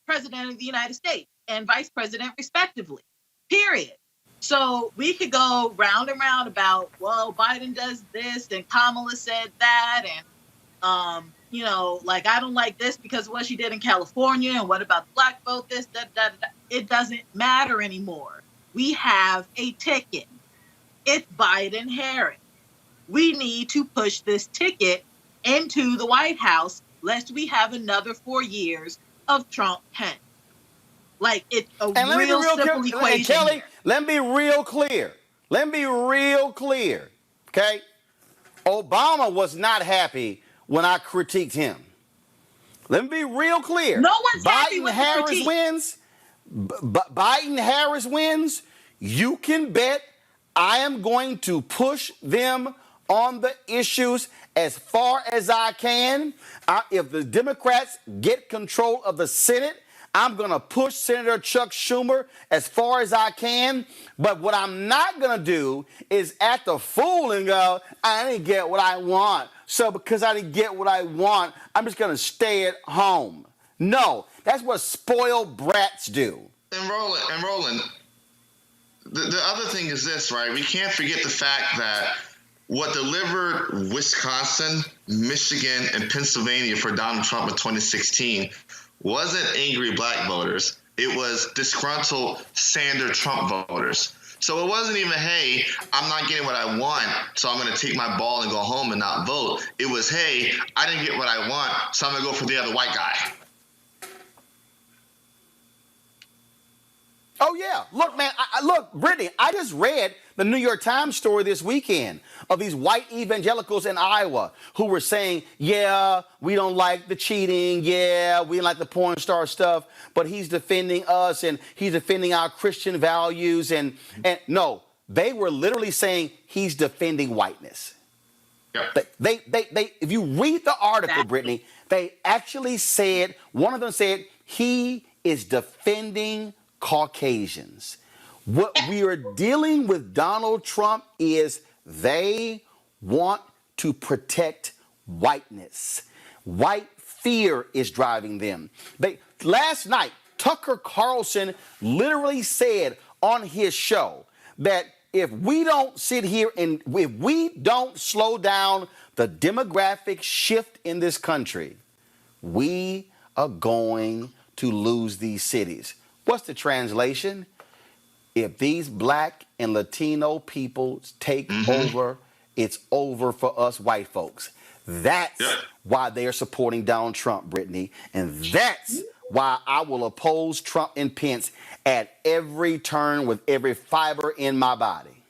president of the United States and vice president, respectively, period. So we could go round and round about, well, Biden does this and Kamala said that. And, like, I don't like this because of what she did in California. And what about the black vote? This, that, that. It doesn't matter anymore. We have a ticket. It's Biden-Harris. We need to push this ticket into the White House, lest we have another 4 years of Trump-Pence. Like, it's a real simple equation. And Kelly, let me be real clear. Okay? Obama was not happy when I critiqued him. Let me be real clear. No one's happy with the critique. Biden-Harris wins. You can bet I am going to push them on the issues as far as I can. If the Democrats get control of the Senate, I'm going to push Senator Chuck Schumer as far as I can. But what I'm not going to do is act a fool and go, I didn't get what I want. So because I didn't get what I want, I'm just going to stay at home. No, that's what spoiled brats do. And Roland, the other thing is this, right? We can't forget the fact that what delivered Wisconsin, Michigan, and Pennsylvania for Donald Trump in 2016 wasn't angry black voters. It was disgruntled Sanders Trump voters. So it wasn't even, hey, I'm not getting what I want, so I'm going to take my ball and go home and not vote. It was, hey, I didn't get what I want, so I'm going to go for the other white guy. Oh, yeah. Look, man, look, Brittany, I just read the New York Times story this weekend of these white evangelicals in Iowa who were saying, yeah, we don't like the cheating. Yeah, we don't like the porn star stuff. But he's defending us and he's defending our Christian values. And no, they were literally saying he's defending whiteness. Yep. They if you read the article, Brittany, they actually said, one of them said, he is defending Caucasians. What we are dealing with Donald Trump is they want to protect whiteness. White fear is driving them. Last night, Tucker Carlson literally said on his show that if we don't sit here and if we don't slow down the demographic shift in this country, we are going to lose these cities. What's the translation? If these black and Latino people take over, it's over for us white folks. That's why they are supporting Donald Trump, Brittany. And that's why I will oppose Trump and Pence at every turn with every fiber in my body.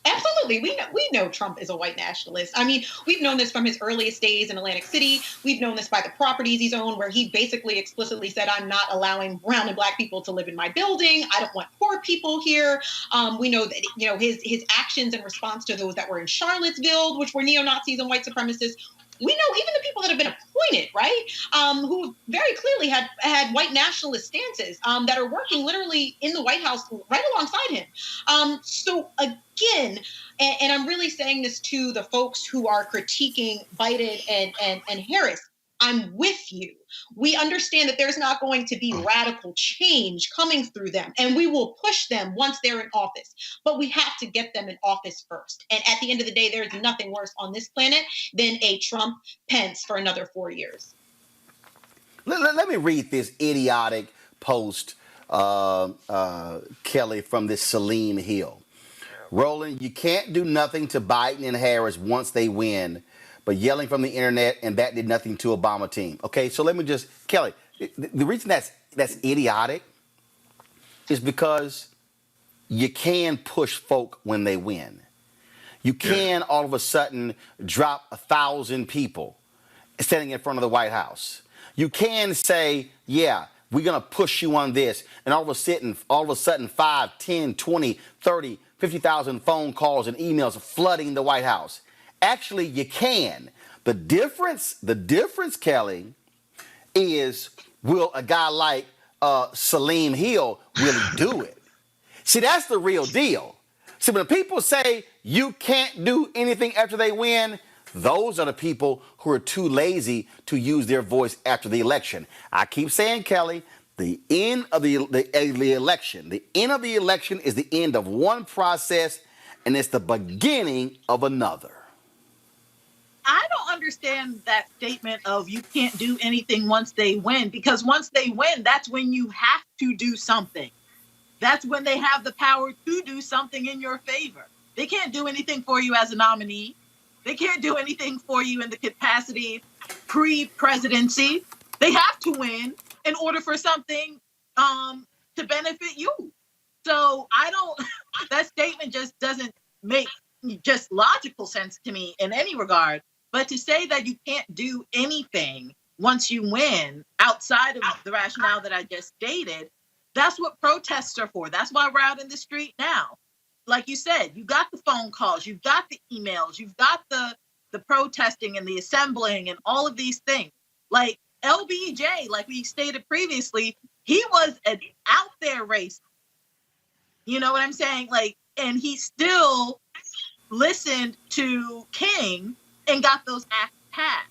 Absolutely. We know Trump is a white nationalist. I mean, we've known this from his earliest days in Atlantic City. We've known this by the properties he's owned, where he basically explicitly said, I'm not allowing brown and black people to live in my building. I don't want poor people here. We know that, his actions in response to those that were in Charlottesville, which were neo-Nazis and white supremacists. We know even the people that have been appointed, right, who very clearly had white nationalist stances that are working literally in the White House right alongside him. So again, and I'm really saying this to the folks who are critiquing Biden and Harris, I'm with you. We understand that there's not going to be radical change coming through them, and we will push them once they're in office. But we have to get them in office first. And at the end of the day, there's nothing worse on this planet than a Trump-Pence for another 4 years. Let me read this idiotic post, Kelly, from this Celine Hill. Roland, you can't do nothing to Biden and Harris once they win, but yelling from the internet, and that did nothing to Obama team. Okay, so let me just, Kelly, the reason that's idiotic is because you can push folk when they win. You can all of a sudden drop 1,000 people standing in front of the White House. You can say, yeah, we're going to push you on this, and all of a sudden 5, 10, 20, 30, 50,000 phone calls and emails flooding the White House. Actually, you can. The difference, Kelly, is will a guy like Celine Hill really do it? See, that's the real deal. See, when people say you can't do anything after they win, those are the people who are too lazy to use their voice after the election. I keep saying, Kelly, the end of the election is the end of one process, and it's the beginning of another. I don't understand that statement of you can't do anything once they win, because once they win, that's when you have to do something. That's when they have the power to do something in your favor. They can't do anything for you as a nominee. They can't do anything for you in the capacity pre-presidency. They have to win in order for something to benefit you. So that statement just doesn't make just logical sense to me in any regard. But to say that you can't do anything once you win outside of the rationale that I just stated, that's what protests are for. That's why we're out in the street now. Like you said, you got the phone calls, you've got the emails, you've got the protesting and the assembling and all of these things. Like LBJ, like we stated previously, he was an out there racist. You know what I'm saying? Like, and he still listened to King and got those acts passed.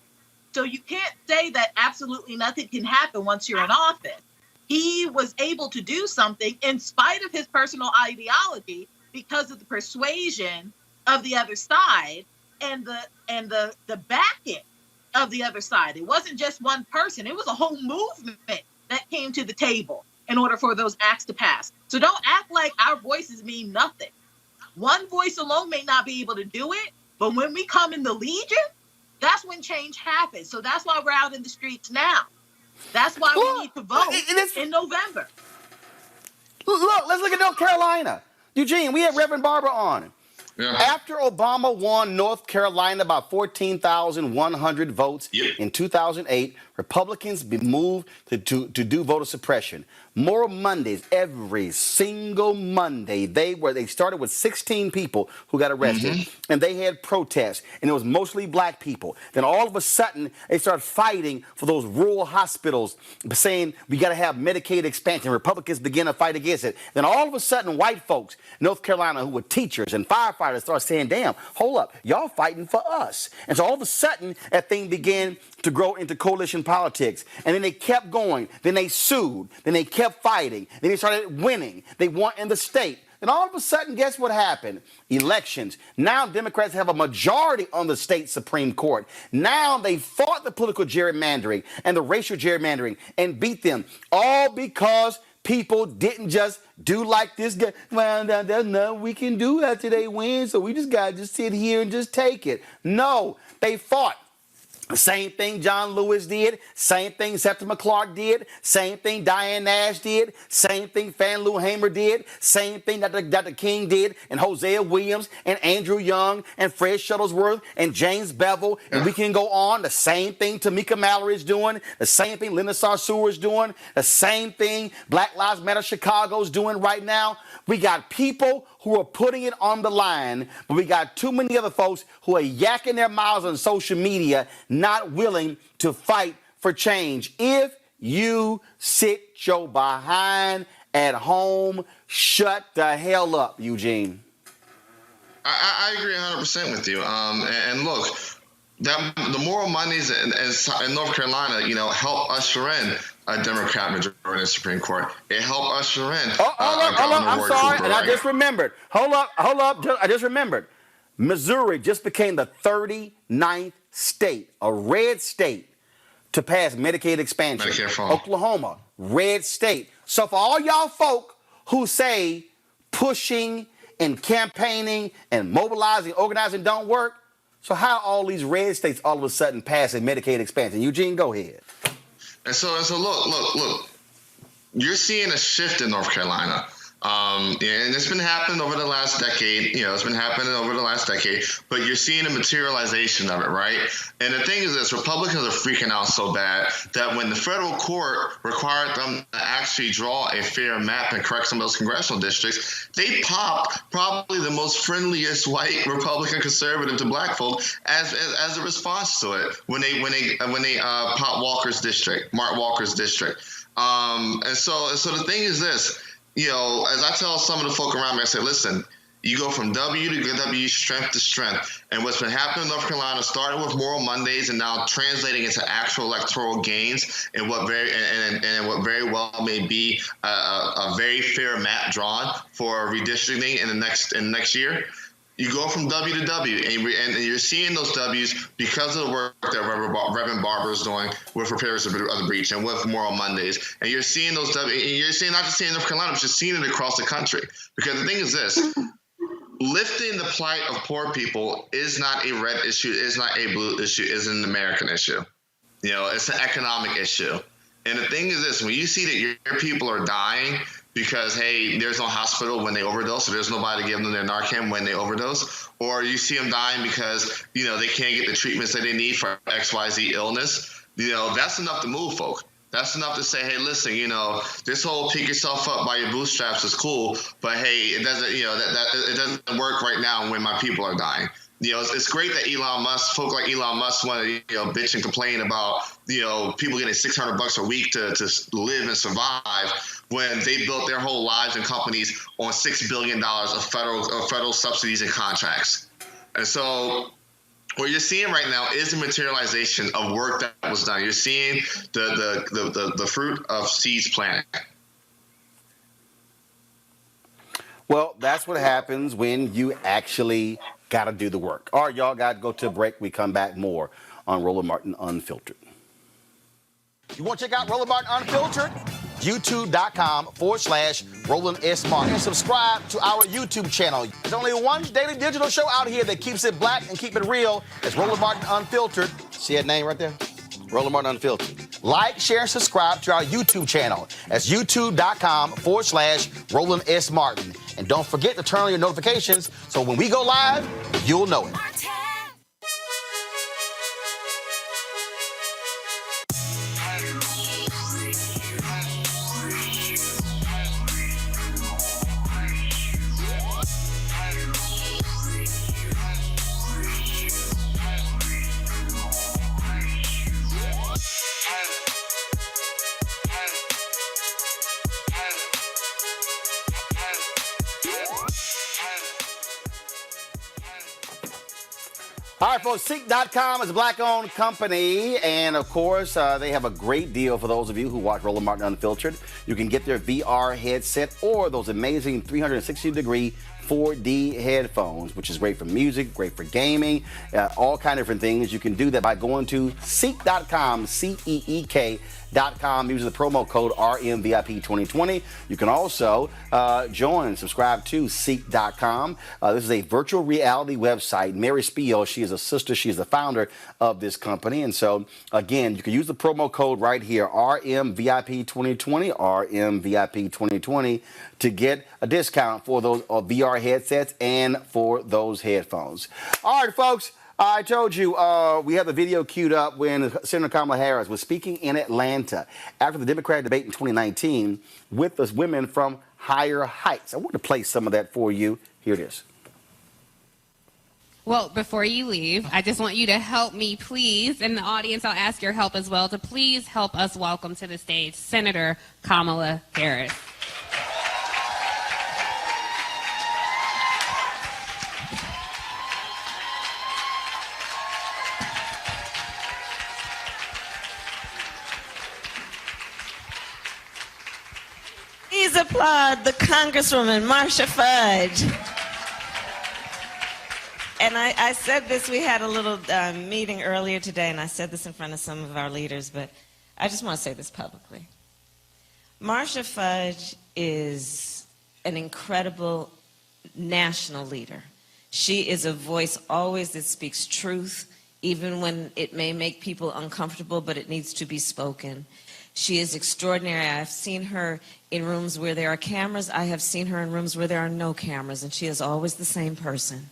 So you can't say that absolutely nothing can happen once you're in office. He was able to do something in spite of his personal ideology because of the persuasion of the other side and the backing of the other side. It wasn't just one person. It was a whole movement that came to the table in order for those acts to pass. So don't act like our voices mean nothing. One voice alone may not be able to do it, but when we come in the Legion, that's when change happens. So that's why we're out in the streets now. That's why we need to vote in November. Look, let's look at North Carolina. Eugene, we had Reverend Barbara on. Yeah. After Obama won North Carolina by 14,100 votes in 2008, Republicans moved to do voter suppression. More Mondays, every single Monday, they started with 16 people who got arrested, and they had protests, and it was mostly black people. Then all of a sudden, they started fighting for those rural hospitals, saying we got to have Medicaid expansion. Republicans began to fight against it. Then all of a sudden, white folks, North Carolina, who were teachers and firefighters, started saying, damn, hold up, y'all fighting for us. And so all of a sudden, that thing began to grow into coalition politics. And then they kept going. Then they sued. Then they kept fighting. Then they started winning. They won in the state. And all of a sudden, guess what happened? Elections. Now Democrats have a majority on the state Supreme Court. Now they fought the political gerrymandering and the racial gerrymandering and beat them. All because people didn't just do like this guy. Well, there's nothing we can do after they win, so we just got to just sit here and just take it. No, they fought. Same thing John Lewis did. Same thing Septima Clark did. Same thing Diane Nash did. Same thing Fan Lou Hamer did. Same thing that Dr. King did, and Hosea Williams and Andrew Young and Fred Shuttlesworth and James Bevel. And we can go on. The same thing Tamika Mallory is doing. The same thing Linda Sarsour is doing. The same thing Black Lives Matter Chicago is doing right now. We got people who are putting it on the line, but we got too many other folks who are yakking their mouths on social media, not willing to fight for change. If you sit your behind at home, shut the hell up, Eugene. I agree 100% with you. And look, the moral Mondays in North Carolina, help usher in a Democrat majority in the Supreme Court. It helped usher in. Hold up. I'm sorry, and I just remembered. Hold up. I just remembered. Missouri just became the 39th state, a red state, to pass Medicaid expansion. Medicare for all. Oklahoma, red state. So for all y'all folk who say pushing and campaigning and mobilizing, organizing don't work, so how all these red states all of a sudden passing Medicaid expansion? Eugene, go ahead. And so look. You're seeing a shift in North Carolina. And it's been happening over the last decade. But you're seeing a materialization of it, right? And the thing is this, Republicans are freaking out so bad that when the federal court required them to actually draw a fair map and correct some of those congressional districts, they popped probably the most friendliest white Republican conservative to black folk as a response to it when they popped Mark Walker's district. And so the thing is this. As I tell some of the folk around me, I say, listen, you go from W to W, strength to strength. And what's been happening in North Carolina, starting with Moral Mondays and now translating into actual electoral gains and what very well may be a very fair map drawn for redistricting in the next year. You go from W to W, and you're seeing those W's because of the work that Reverend Barber is doing with Preparers of the Breach and with Moral Mondays. And you're seeing those W's, and you're seeing not just in North Carolina, but you're seeing it across the country. Because the thing is this, lifting the plight of poor people is not a red issue, is not a blue issue, is an American issue. It's an economic issue. And the thing is this, when you see that your people are dying because, hey, there's no hospital when they overdose, or there's nobody to give them their Narcan when they overdose, or you see them dying because, they can't get the treatments that they need for XYZ illness, that's enough to move folk. That's enough to say, hey, listen, this whole pick yourself up by your bootstraps is cool, but hey, it doesn't, it doesn't work right now when my people are dying. It's great that folk like Elon Musk want to, bitch and complain about, people getting $600 a week to live and survive when they built their whole lives and companies on $6 billion of federal subsidies and contracts. And so what you're seeing right now is the materialization of work that was done. You're seeing the fruit of seeds planted. Well, that's what happens when you actually got to do the work. All right, y'all got to go to a break. We come back more on Roland Martin Unfiltered. You want to check out Roland Martin Unfiltered? YouTube.com/Roland S. Martin. And subscribe to our YouTube channel. There's only one daily digital show out here that keeps it black and keep it real. It's Roland Martin Unfiltered. See that name right there? Roland Martin Unfiltered. Like, share, and subscribe to our YouTube channel. That's youtube.com/Roland S. Martin. And don't forget to turn on your notifications so when we go live, you'll know it. All right, folks, Ceek.com is a black-owned company, and, of course, they have a great deal for those of you who watch Roland Martin Unfiltered. You can get their VR headset or those amazing 360-degree 4D headphones, which is great for music, great for gaming, all kind of different things. You can do that by going to Ceek.com, Ceek.com, using the promo code RMVIP2020. You can also join and subscribe to Ceek.com. This is a virtual reality website. Mary Spiel, she is a sister, she is the founder of this company. And so, again, you can use the promo code right here, RMVIP2020, RMVIP2020, to get a discount for those VR headsets and for those headphones. All right, folks. I told you we have the video queued up when Senator Kamala Harris was speaking in Atlanta after the Democratic debate in 2019 with the women from Higher Heights. I want to play some of that for you. Here it is. Well, before you leave, I just want you to help me, please, and the audience, I'll ask your help as well, to please help us welcome to the stage Senator Kamala Harris. Please applaud the Congresswoman Marcia Fudge. And I said this, we had a little meeting earlier today, and I said this in front of some of our leaders, but I just want to say this publicly. Marcia Fudge is an incredible national leader. She is a voice always that speaks truth, even when it may make people uncomfortable, but it needs to be spoken. She is extraordinary. I've seen her in rooms where there are cameras. I have seen her in rooms where there are no cameras, and she is always the same person,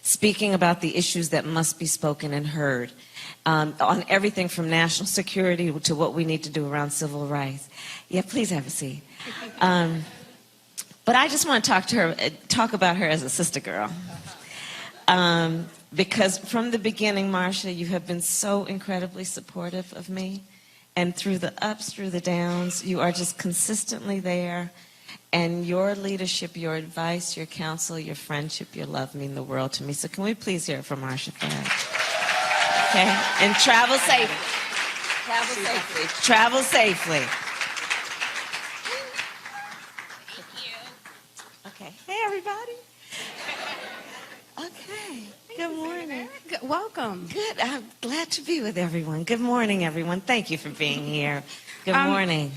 speaking about the issues that must be spoken and heard, on everything from national security to what we need to do around civil rights. Yeah, please have a seat. But I just want to talk about her as a sister girl. Because from the beginning, Marcia, you have been so incredibly supportive of me. And through the ups, through the downs, you are just consistently there. And your leadership, your advice, your counsel, your friendship, your love mean the world to me. So can we please hear it from Marcia Fudge? Okay? And travel safely. Travel safely. Travel safely. Thank you. Okay. Hey, everybody. Okay. Good morning. Welcome. Good. I'm glad to be with everyone. Good morning, everyone. Thank you for being here. Good morning.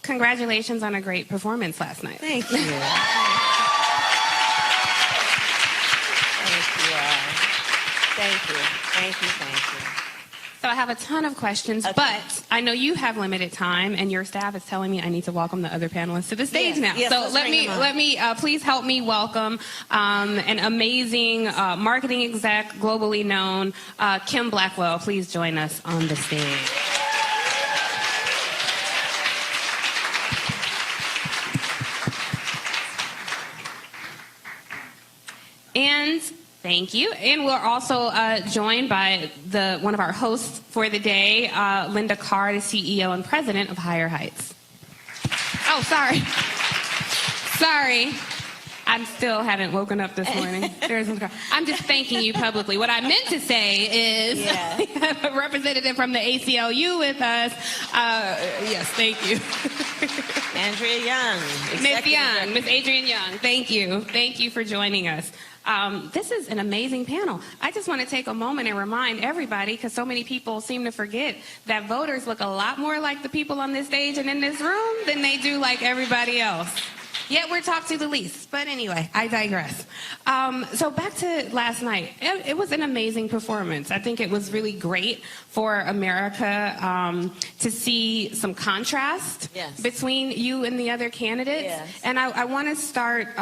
Congratulations on a great performance last night. Thank you. Thank you. Thank you. Thank you. So I have a ton of questions, but I know you have limited time, and your staff is telling me I need to welcome the other panelists to the stage now. Yes, so let me please help me welcome an amazing marketing exec, globally known, Kim Blackwell. Please join us on the stage. And thank you. And we're also joined by one of our hosts for the day, Linda Carr, the CEO and president of Higher Heights. Oh, sorry. Sorry. I still haven't woken up this morning. I'm just thanking you publicly. What I meant to say is we have a representative from the ACLU with us. Yes, thank you. Andrea Young. Miss Young, Miss Adrienne Young, thank you. Thank you for joining us. This is an amazing panel. I just want to take a moment and remind everybody, because so many people seem to forget, that voters look a lot more like the people on this stage and in this room than they do like everybody else. Yet we're talked to the least. But anyway, I digress. So back to last night. It was an amazing performance. I think it was really great for America to see some contrast between you and the other candidates. Yes. And I want to start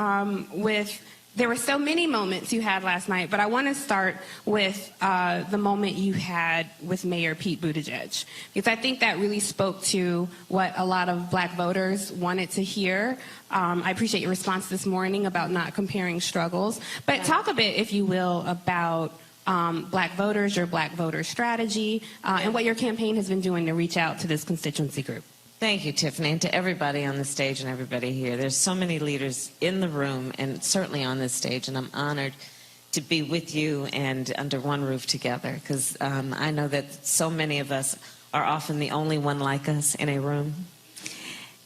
with... There were so many moments you had last night, but I want to start with the moment you had with Mayor Pete Buttigieg, because I think that really spoke to what a lot of black voters wanted to hear. I appreciate your response this morning about not comparing struggles, but talk a bit, if you will, about black voters, your black voter strategy, and what your campaign has been doing to reach out to this constituency group. Thank you, Tiffany, and to everybody on the stage and everybody here. There's so many leaders in the room and certainly on this stage, and I'm honored to be with you and under one roof together, because I know that so many of us are often the only one like us in a room.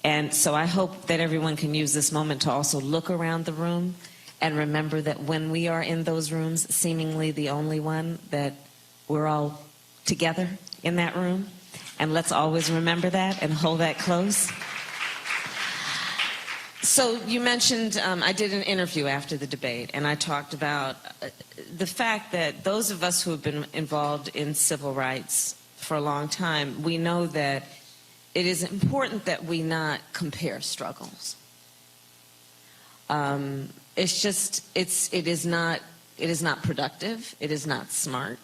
And so I hope that everyone can use this moment to also look around the room and remember that when we are in those rooms, seemingly the only one, that we're all together in that room. And let's always remember that and hold that close. So you mentioned, I did an interview after the debate, and I talked about the fact that those of us who have been involved in civil rights for a long time, we know that it is important that we not compare struggles. It is not productive, it is not smart,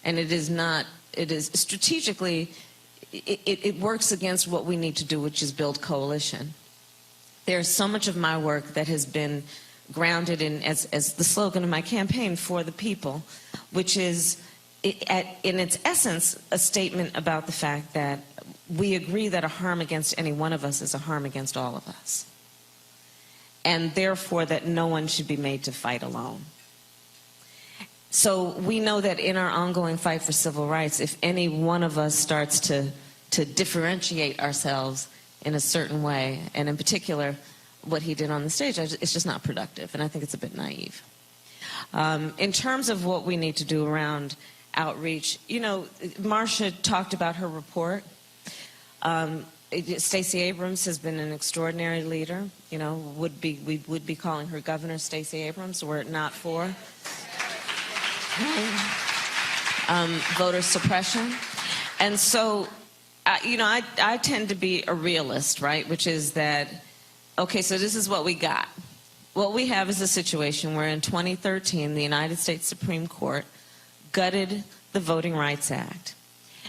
and it is strategically, it works against what we need to do, which is build coalition. There's so much of my work that has been grounded in, as the slogan of my campaign, for the people, which is, in its essence, a statement about the fact that we agree that a harm against any one of us is a harm against all of us. And therefore that no one should be made to fight alone. So we know that in our ongoing fight for civil rights, if any one of us starts to differentiate ourselves in a certain way, and in particular what he did on the stage, it's just not productive, and I think it's a bit naive. In terms of what we need to do around outreach, you know, Marcia talked about her report. Stacey Abrams has been an extraordinary leader. You know, we would be calling her Governor Stacey Abrams were it not for voter suppression. And so, you know, I tend to be a realist, right? Which is that, okay, so this is what we got. What we have is a situation where in 2013, the United States Supreme Court gutted the Voting Rights Act.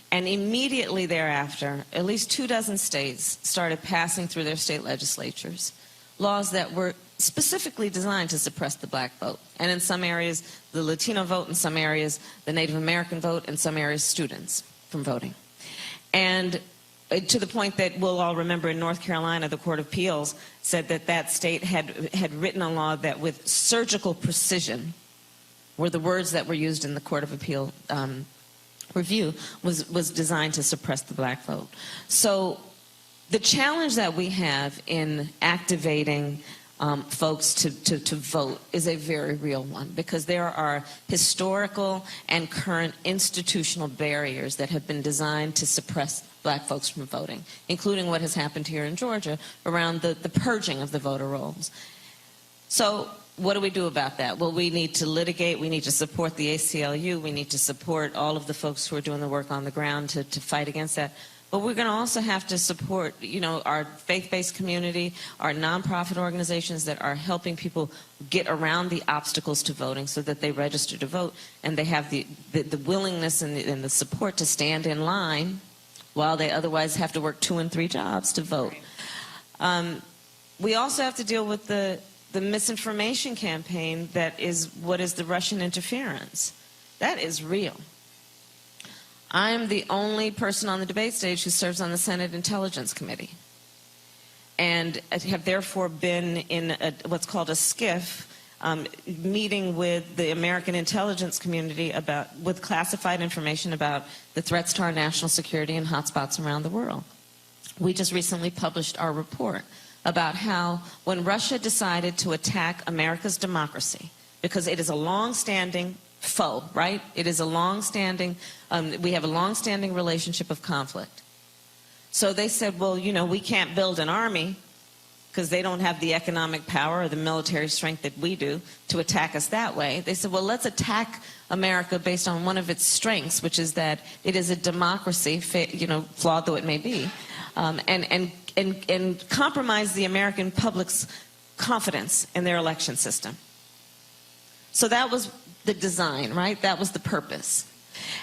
And immediately thereafter, at least 24 states started passing through their state legislatures laws that were specifically designed to suppress the black vote. And in some areas, the Latino vote, in some areas, the Native American vote, in some areas, students from voting. And to the point that we'll all remember in North Carolina, the Court of Appeals said that that state had written a law that with surgical precision, were the words that were used in the Court of Appeal review, was designed to suppress the black vote. So the challenge that we have in activating folks to vote is a very real one, because there are historical and current institutional barriers that have been designed to suppress black folks from voting, including what has happened here in Georgia around the purging of the voter rolls. So what do we do about that? Well, we need to litigate, we need to support the ACLU, we need to support all of the folks who are doing the work on the ground to fight against that. But we're going to also have to support, you know, our faith-based community, our nonprofit organizations that are helping people get around the obstacles to voting so that they register to vote and they have the willingness and the support to stand in line while they otherwise have to work 2 and 3 jobs to vote. We also have to deal with the misinformation campaign that is what is the Russian interference. That is real. I am the only person on the debate stage who serves on the Senate Intelligence Committee, and have therefore been in what's called a SCIF, meeting with the American intelligence community with classified information about the threats to our national security and hotspots around the world. We just recently published our report about how when Russia decided to attack America's democracy, because it is a long-standing foe, right? It is a long-standing, we have a long-standing relationship of conflict. So they said, well, you know, we can't build an army because they don't have the economic power or the military strength that we do to attack us that way. They said, well, let's attack America based on one of its strengths, which is that it is a democracy, you know, flawed though it may be, and compromise the American public's confidence in their election system. So that was the design, right? That was the purpose.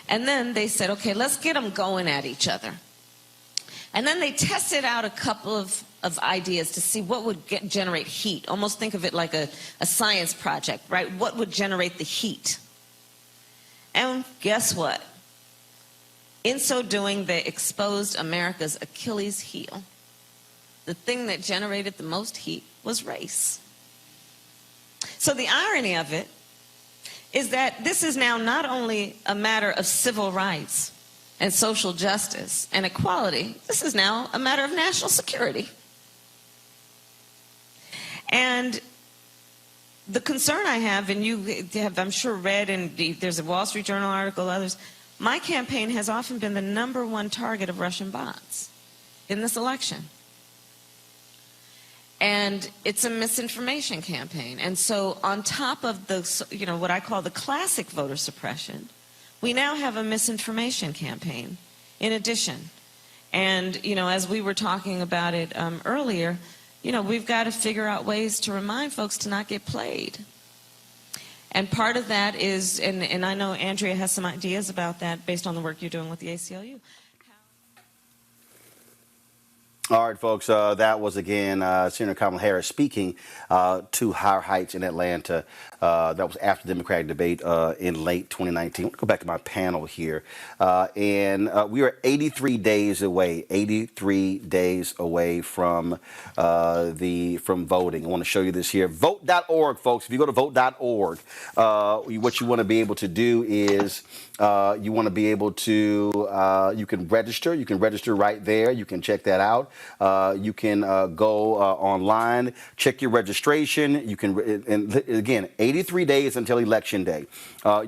And then they said, okay, let's get them going at each other. And then they tested out a couple of ideas to see what would generate heat. Almost think of it like a science project, right? What would generate the heat? And guess what? In so doing, they exposed America's Achilles heel. The thing that generated the most heat was race. So the irony of it is that this is now not only a matter of civil rights and social justice and equality, this is now a matter of national security. And the concern I have, and you have, I'm sure, read, and there's a Wall Street Journal article, others, my campaign has often been the #1 target of Russian bots in this election. And it's a misinformation campaign. And so on top of the, what I call the classic voter suppression, we now have a misinformation campaign in addition. And, as we were talking about it earlier, we've got to figure out ways to remind folks to not get played. And part of that is, and I know Andrea has some ideas about that based on the work you're doing with the ACLU. All right, folks, that was, again, Senator Kamala Harris speaking to higher heights in Atlanta. That was after the Democratic debate in late 2019. I'll go back to my panel here. And we are 83 days away from voting. I want to show you this here. Vote.org, folks. If you go to vote.org, what you want to be able to do is you want to be able to, you can register. You can register right there. You can check that out. You can go online, check your registration. You can, and again, 83 days until Election Day.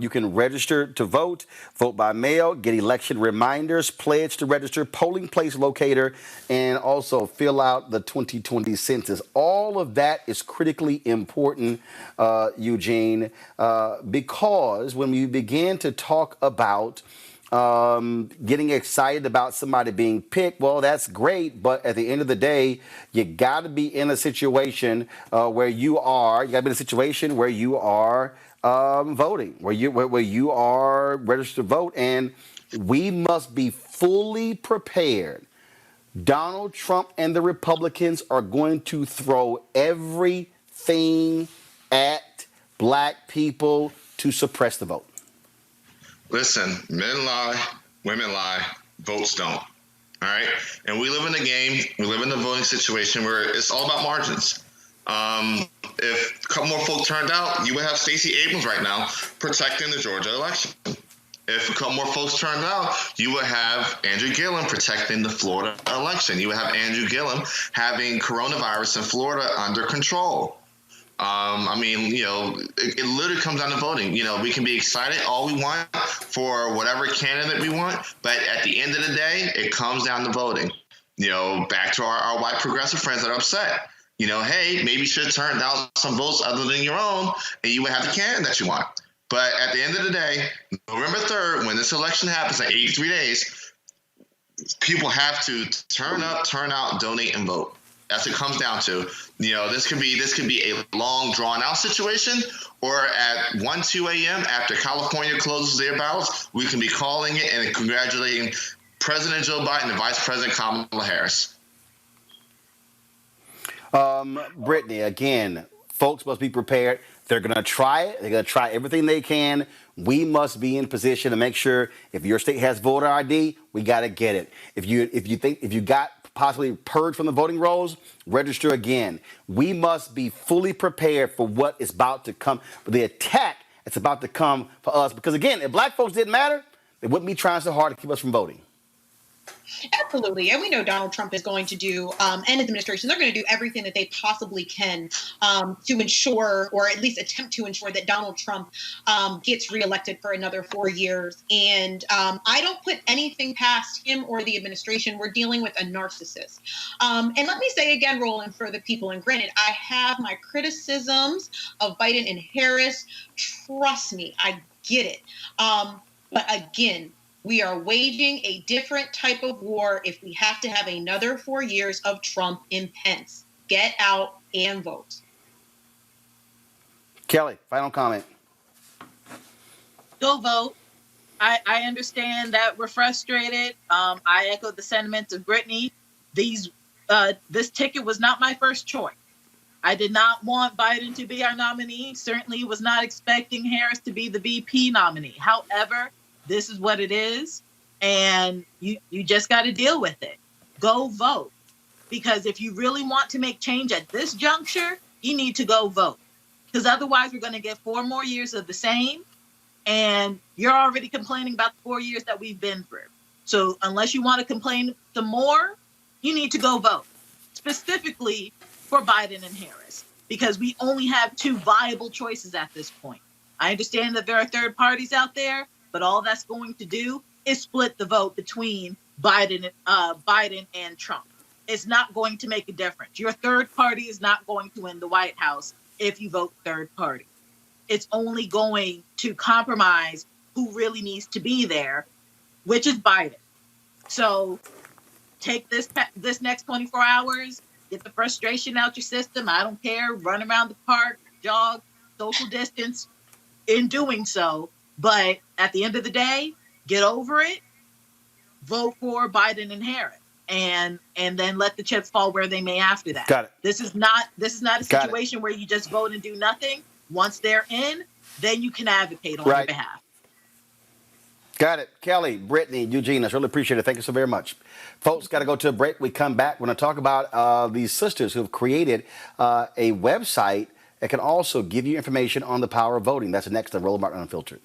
You can register to vote by mail, get election reminders, pledge to register, polling place locator, and also fill out the 2020 census. All of that is critically important, Eugene, because when we begin to talk about getting excited about somebody being picked, well, that's great, but at the end of the day, you got to be in a situation where you are voting, where you are registered to vote, and we must be fully prepared. Donald Trump and the Republicans are going to throw everything at black people to suppress the vote. Listen, men lie, women lie, votes don't. All right? And we live in a game, we live in a voting situation where it's all about margins. If a couple more folk turned out, you would have Stacey Abrams right now protecting the Georgia election. If a couple more folks turned out, you would have Andrew Gillum protecting the Florida election. You would have Andrew Gillum having coronavirus in Florida under control. It literally comes down to voting. We can be excited all we want for whatever candidate we want, but at the end of the day, it comes down to voting. Back to our white progressive friends that are upset. Hey, maybe you should have turned out some votes other than your own, and you would have the candidate that you want. But at the end of the day, November 3rd, when this election happens in 83 days, people have to turn up, turn out, donate, and vote. That's what it comes down to. This could be a long, drawn-out situation, or at 1, 2 a.m. after California closes their ballots, we can be calling it and congratulating President Joe Biden and Vice President Kamala Harris. Brittany, again, folks must be prepared. They're going to try it. They're going to try everything they can. We must be in position to make sure if your state has voter ID, we got to get it. If you got possibly purged from the voting rolls, register again. We must be fully prepared for what is about to come, for the attack that's about to come for us. Because again, if black folks didn't matter, they wouldn't be trying so hard to keep us from voting. Absolutely. And we know Donald Trump is going to do, and his administration, they're going to do everything that they possibly can to ensure, or at least attempt to ensure, that Donald Trump gets reelected for another 4 years. And I don't put anything past him or the administration. We're dealing with a narcissist. And let me say again, Roland, for the people, and granted, I have my criticisms of Biden and Harris. Trust me, I get it. But again, we are waging a different type of war if we have to have another 4 years of Trump and Pence. Get out and vote. Kelly, final comment. Go vote. I understand that we're frustrated. I echo the sentiments of Brittany. This ticket was not my first choice. I did not want Biden to be our nominee. Certainly was not expecting Harris to be the VP nominee. However, this is what it is, and you just got to deal with it. Go vote. Because if you really want to make change at this juncture, you need to go vote. Because otherwise, we're going to get 4 more years of the same, and you're already complaining about the 4 years that we've been through. So unless you want to complain some more, you need to go vote, specifically for Biden and Harris. because we only have two viable choices at this point. I understand that there are third parties out there, but all that's going to do is split the vote between Biden and Trump. It's not going to make a difference. Your third party is not going to win the White House if you vote third party. It's only going to compromise who really needs to be there, which is Biden. So take this next 24 hours, get the frustration out your system. I don't care. Run around the park, jog, social distance in doing so. But at the end of the day, get over it, vote for Biden and Harris. And then let the chips fall where they may after that. Got it. This is not a situation where you just vote and do nothing. Once they're in, then you can advocate on their behalf. Got it. Kelly, Brittany, Eugene, I really appreciate it. Thank you so very much. Folks, got to go to a break. We come back. We're going to talk about these sisters who have created a website that can also give you information on the power of voting. That's next on Roland Martin Unfiltered.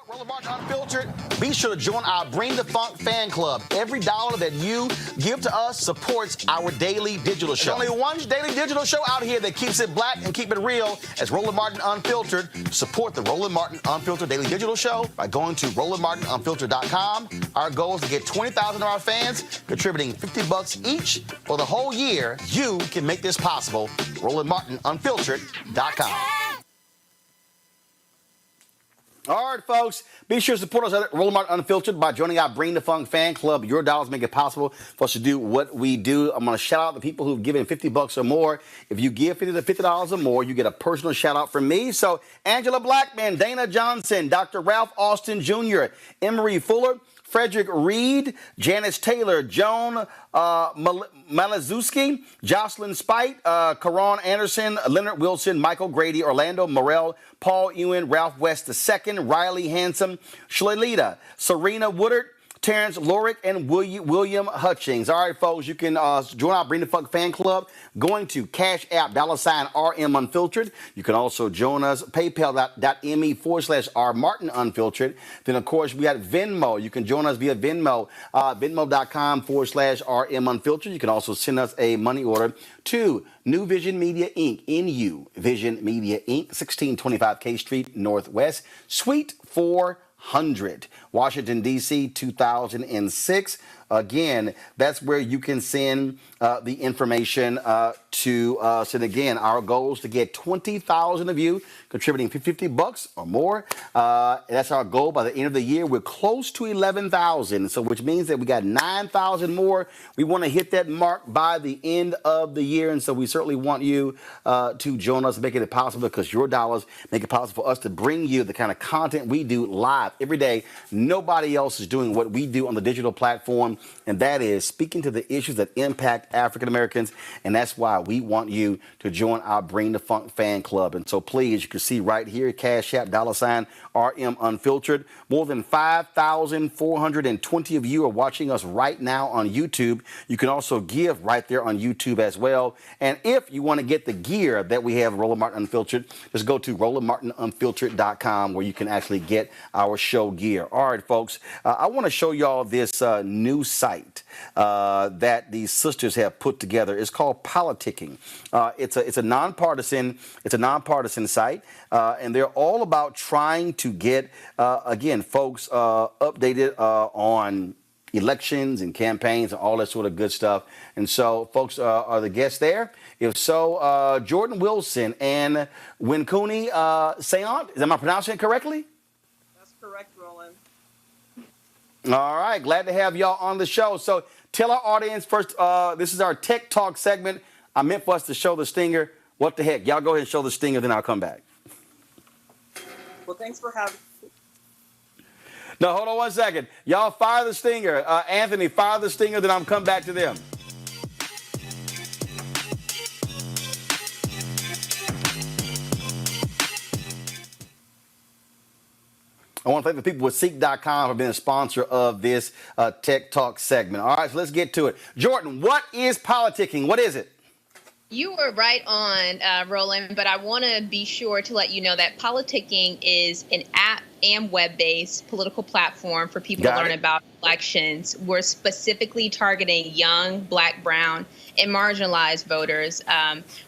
Roland Martin Unfiltered. Be sure to join our Bring the Funk fan club. Every dollar that you give to us supports our daily digital show. There's only one daily digital show out here that keeps it black and keep it real as Roland Martin Unfiltered. Support the Roland Martin Unfiltered daily digital show by going to RolandMartinUnfiltered.com. Our goal is to get 20,000 of our fans contributing $50 each for the whole year. You can make this possible. RolandMartinUnfiltered.com. All right, folks, be sure to support us at Roland Martin Unfiltered by joining our Bring the Funk fan club. Your dollars make it possible for us to do what we do. I'm going to shout out the people who've given $50 or more. If you give $50 or more, you get a personal shout out from me. So Angela Blackman, Dana Johnson, Dr. Ralph Austin Jr., Emery Fuller, Frederick Reed, Janice Taylor, Joan Malazewski, Jocelyn Spite, Karan Anderson, Leonard Wilson, Michael Grady, Orlando Morell, Paul Ewan, Ralph West II, Riley Handsome, Shalita, Serena Woodard, Terrence Lorick, and William Hutchings. All right, folks, you can join our Bring the Funk fan club going to Cash App, $RM Unfiltered. You can also join us, paypal.me/R Martin Unfiltered. Then, of course, we got Venmo. You can join us via Venmo, venmo.com/RM Unfiltered. You can also send us a money order to New Vision Media Inc., NU Vision Media Inc., 1625 K Street Northwest, Suite 400, Washington, D.C., 2006. Again, that's where you can send the information to us. And again, our goal is to get 20,000 of you contributing $50 or more. That's our goal by the end of the year. We're close to 11,000, so which means that we got 9,000 more. We want to hit that mark by the end of the year, and so we certainly want you to join us, making it possible because your dollars make it possible for us to bring you the kind of content we do live every day. Nobody else is doing what we do on the digital platform, and that is speaking to the issues that impact African Americans, and that's why we want you to join our Bring the Funk fan club. And so please, you can see right here, Cash App, $RM Unfiltered. More than 5,420 of you are watching us right now on YouTube. You can also give right there on YouTube as well. And if you want to get the gear that we have, Roland Martin Unfiltered, just go to RolandMartinUnfiltered.com where you can actually get our show gear. All right, folks, I want to show y'all this new site that these sisters have put together. It's called Politicking. It's a nonpartisan site, and they're all about trying to get again folks updated on elections and campaigns and all that sort of good stuff. And so, folks, are the guests there? If so, Jordan Wilson and Winkuni Seant. Am I pronouncing it correctly? That's correct, Roland. All right, glad to have y'all on the show. So tell our audience first, this is our Tech Talk segment. I meant for us to show the stinger. What the heck? Y'all go ahead and show the stinger, then I'll come back. Well, thanks for having me. No, hold on one second. Y'all fire the stinger. Anthony, fire the stinger, then I'll come back to them. I want to thank the people with Ceek.com for being a sponsor of this Tech Talk segment. All right, so let's get to it. Jordan, what is politicking? What is it? You were right on, Roland, but I want to be sure to let you know that Politicking is an app and web-based political platform for people Got to learn it. about elections. We're specifically targeting young, Black, brown, and marginalized voters.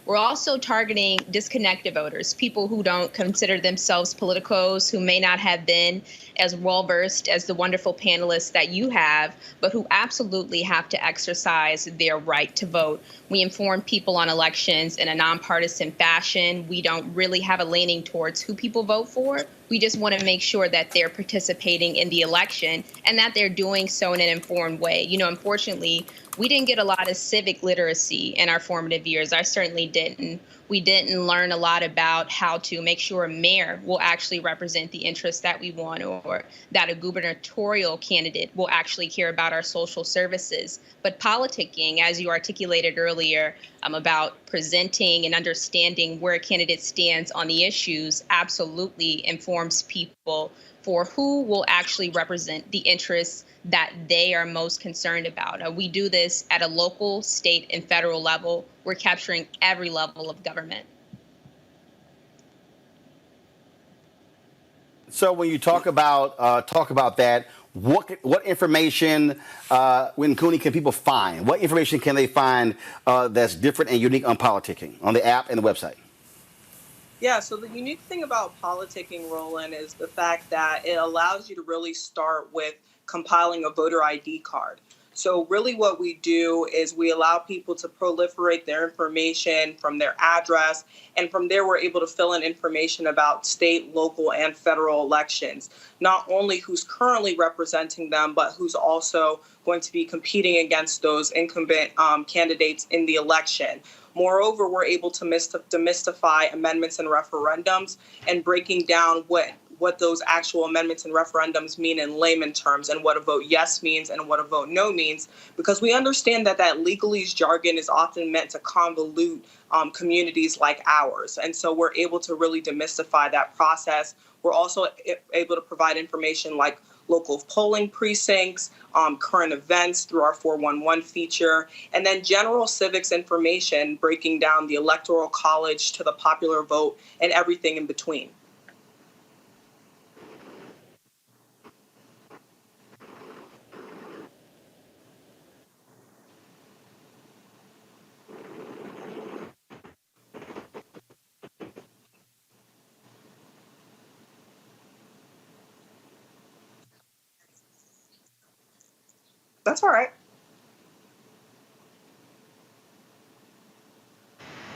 We're also targeting disconnected voters, people who don't consider themselves politicos, who may not have been as well-versed as the wonderful panelists that you have, but who absolutely have to exercise their right to vote. We inform people on elections in a nonpartisan fashion. We don't really have a leaning towards who people vote for. We just want to make sure that they're participating in the election and that they're doing so in an informed way. You know, unfortunately, we didn't get a lot of civic literacy in our formative years. I certainly didn't. We didn't learn a lot about how to make sure a mayor will actually represent the interests that we want, or that a gubernatorial candidate will actually care about our social services. But politicking, as you articulated earlier, about presenting and understanding where a candidate stands on the issues, absolutely informs people for who will actually represent the interests that they are most concerned about. We do this at a local, state, and federal level. We're capturing every level of government. So when you talk about that, what information, when Cooney, can people find? What information can they find that's different and unique on politicking on the app and the website? Yeah, so the unique thing about politicking, Roland, is the fact that it allows you to really start with compiling a voter ID card. So really what we do is we allow people to proliferate their information from their address, and from there we're able to fill in information about state, local, and federal elections. Not only who's currently representing them, but who's also going to be competing against those incumbent candidates in the election. Moreover, we're able to demystify amendments and referendums and breaking down what those actual amendments and referendums mean in layman terms, and what a vote yes means and what a vote no means, because we understand that legalese jargon is often meant to convolute communities like ours. And so we're able to really demystify that process. We're also able to provide information like local polling precincts, current events through our 411 feature, and then general civics information breaking down the Electoral College to the popular vote and everything in between. That's all right.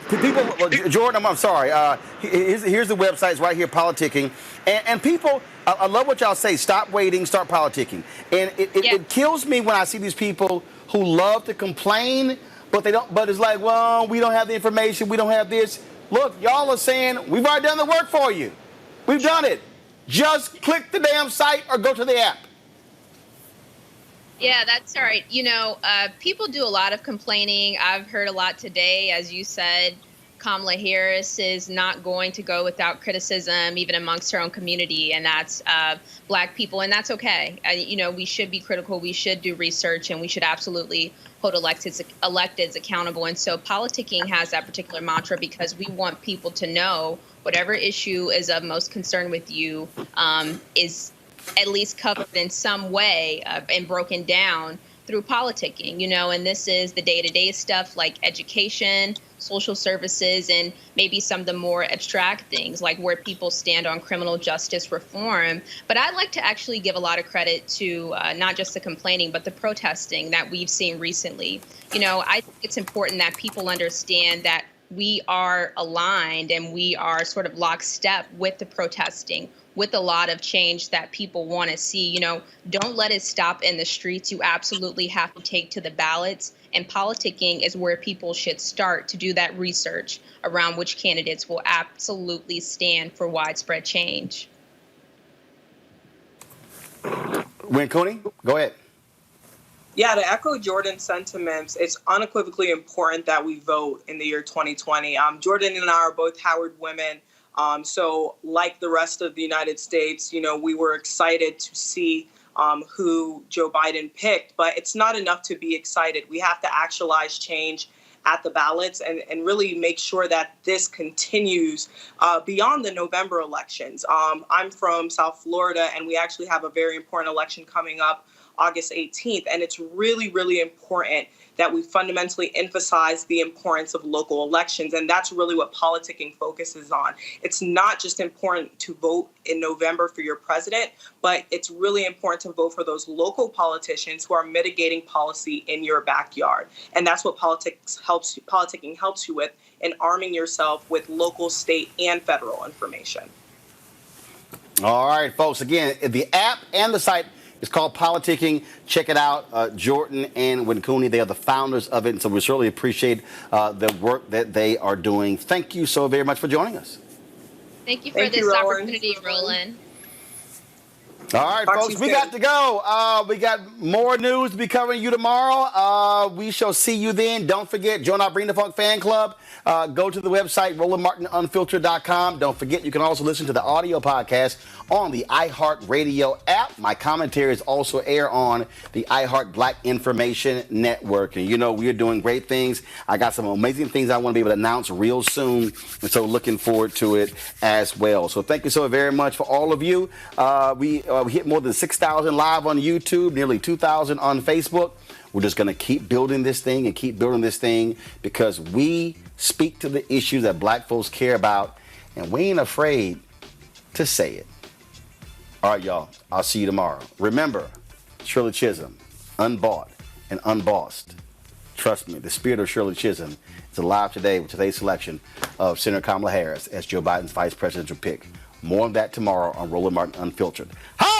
People, Jordan, I'm sorry. Here's the website. It's right here, politicking. And people, I love what y'all say. Stop waiting, start politicking. And it kills me when I see these people who love to complain, but they don't. But it's like, well, we don't have the information. We don't have this. Look, y'all are saying we've already done the work for you. We've done it. Just click the damn site or go to the app. Yeah, that's all right. You know, people do a lot of complaining. I've heard a lot today, as you said. Kamala Harris is not going to go without criticism, even amongst her own community, and that's Black people, and that's okay. You know, we should be critical. We should do research, and we should absolutely hold electeds accountable. And so politicking has that particular mantra because we want people to know whatever issue is of most concern with you is at least covered in some way and broken down through politicking, you know, and this is the day-to-day stuff like education, social services, and maybe some of the more abstract things like where people stand on criminal justice reform. But I'd like to actually give a lot of credit to not just the complaining, but the protesting that we've seen recently. You know, I think it's important that people understand that we are aligned and we are sort of lockstep with the protesting, with a lot of change that people want to see. You know, don't let it stop in the streets. You absolutely have to take to the ballots. And politicking is where people should start to do that research around which candidates will absolutely stand for widespread change. Win Cooney, go ahead. Yeah, to echo Jordan's sentiments, it's unequivocally important that we vote in the year 2020. Jordan and I are both Howard women. So like the rest of the United States, you know, we were excited to see who Joe Biden picked, but it's not enough to be excited. We have to actualize change at the ballots and really make sure that this continues beyond the November elections. I'm from South Florida, and we actually have a very important election coming up August 18th. And it's really, really important that we fundamentally emphasize the importance of local elections. And that's really what politicking focuses on. It's not just important to vote in November for your president, but it's really important to vote for those local politicians who are mitigating policy in your backyard. And that's what politicking helps you with, in arming yourself with local, state, and federal information. All right, folks. Again, the app and the site is called Politicking. Check it out. Jordan and Wincuni, they are the founders of it, and so we certainly appreciate the work that they are doing. Thank you so very much for joining us. Thank you for this opportunity, Roland. All right, folks, we got to go. We got more news to be covering you tomorrow. We shall see you then. Don't forget, join our Bring the Funk fan club. Go to the website, RolandMartinUnfiltered.com. Don't forget, you can also listen to the audio podcast on the iHeartRadio app. My commentaries also air on the iHeart Black Information Network. And you know, we're doing great things. I got some amazing things I want to be able to announce real soon. And so looking forward to it as well. So thank you so very much for all of you. We hit more than 6,000 live on YouTube, nearly 2,000 on Facebook. We're just going to keep building this thing and keep building this thing because we speak to the issues that black folks care about, and we ain't afraid to say it. All right, y'all. I'll see you tomorrow. Remember, Shirley Chisholm, unbought and unbossed. Trust me, the spirit of Shirley Chisholm is alive today with today's selection of Senator Kamala Harris as Joe Biden's vice presidential pick. More of that tomorrow on Roland Martin Unfiltered. Hi!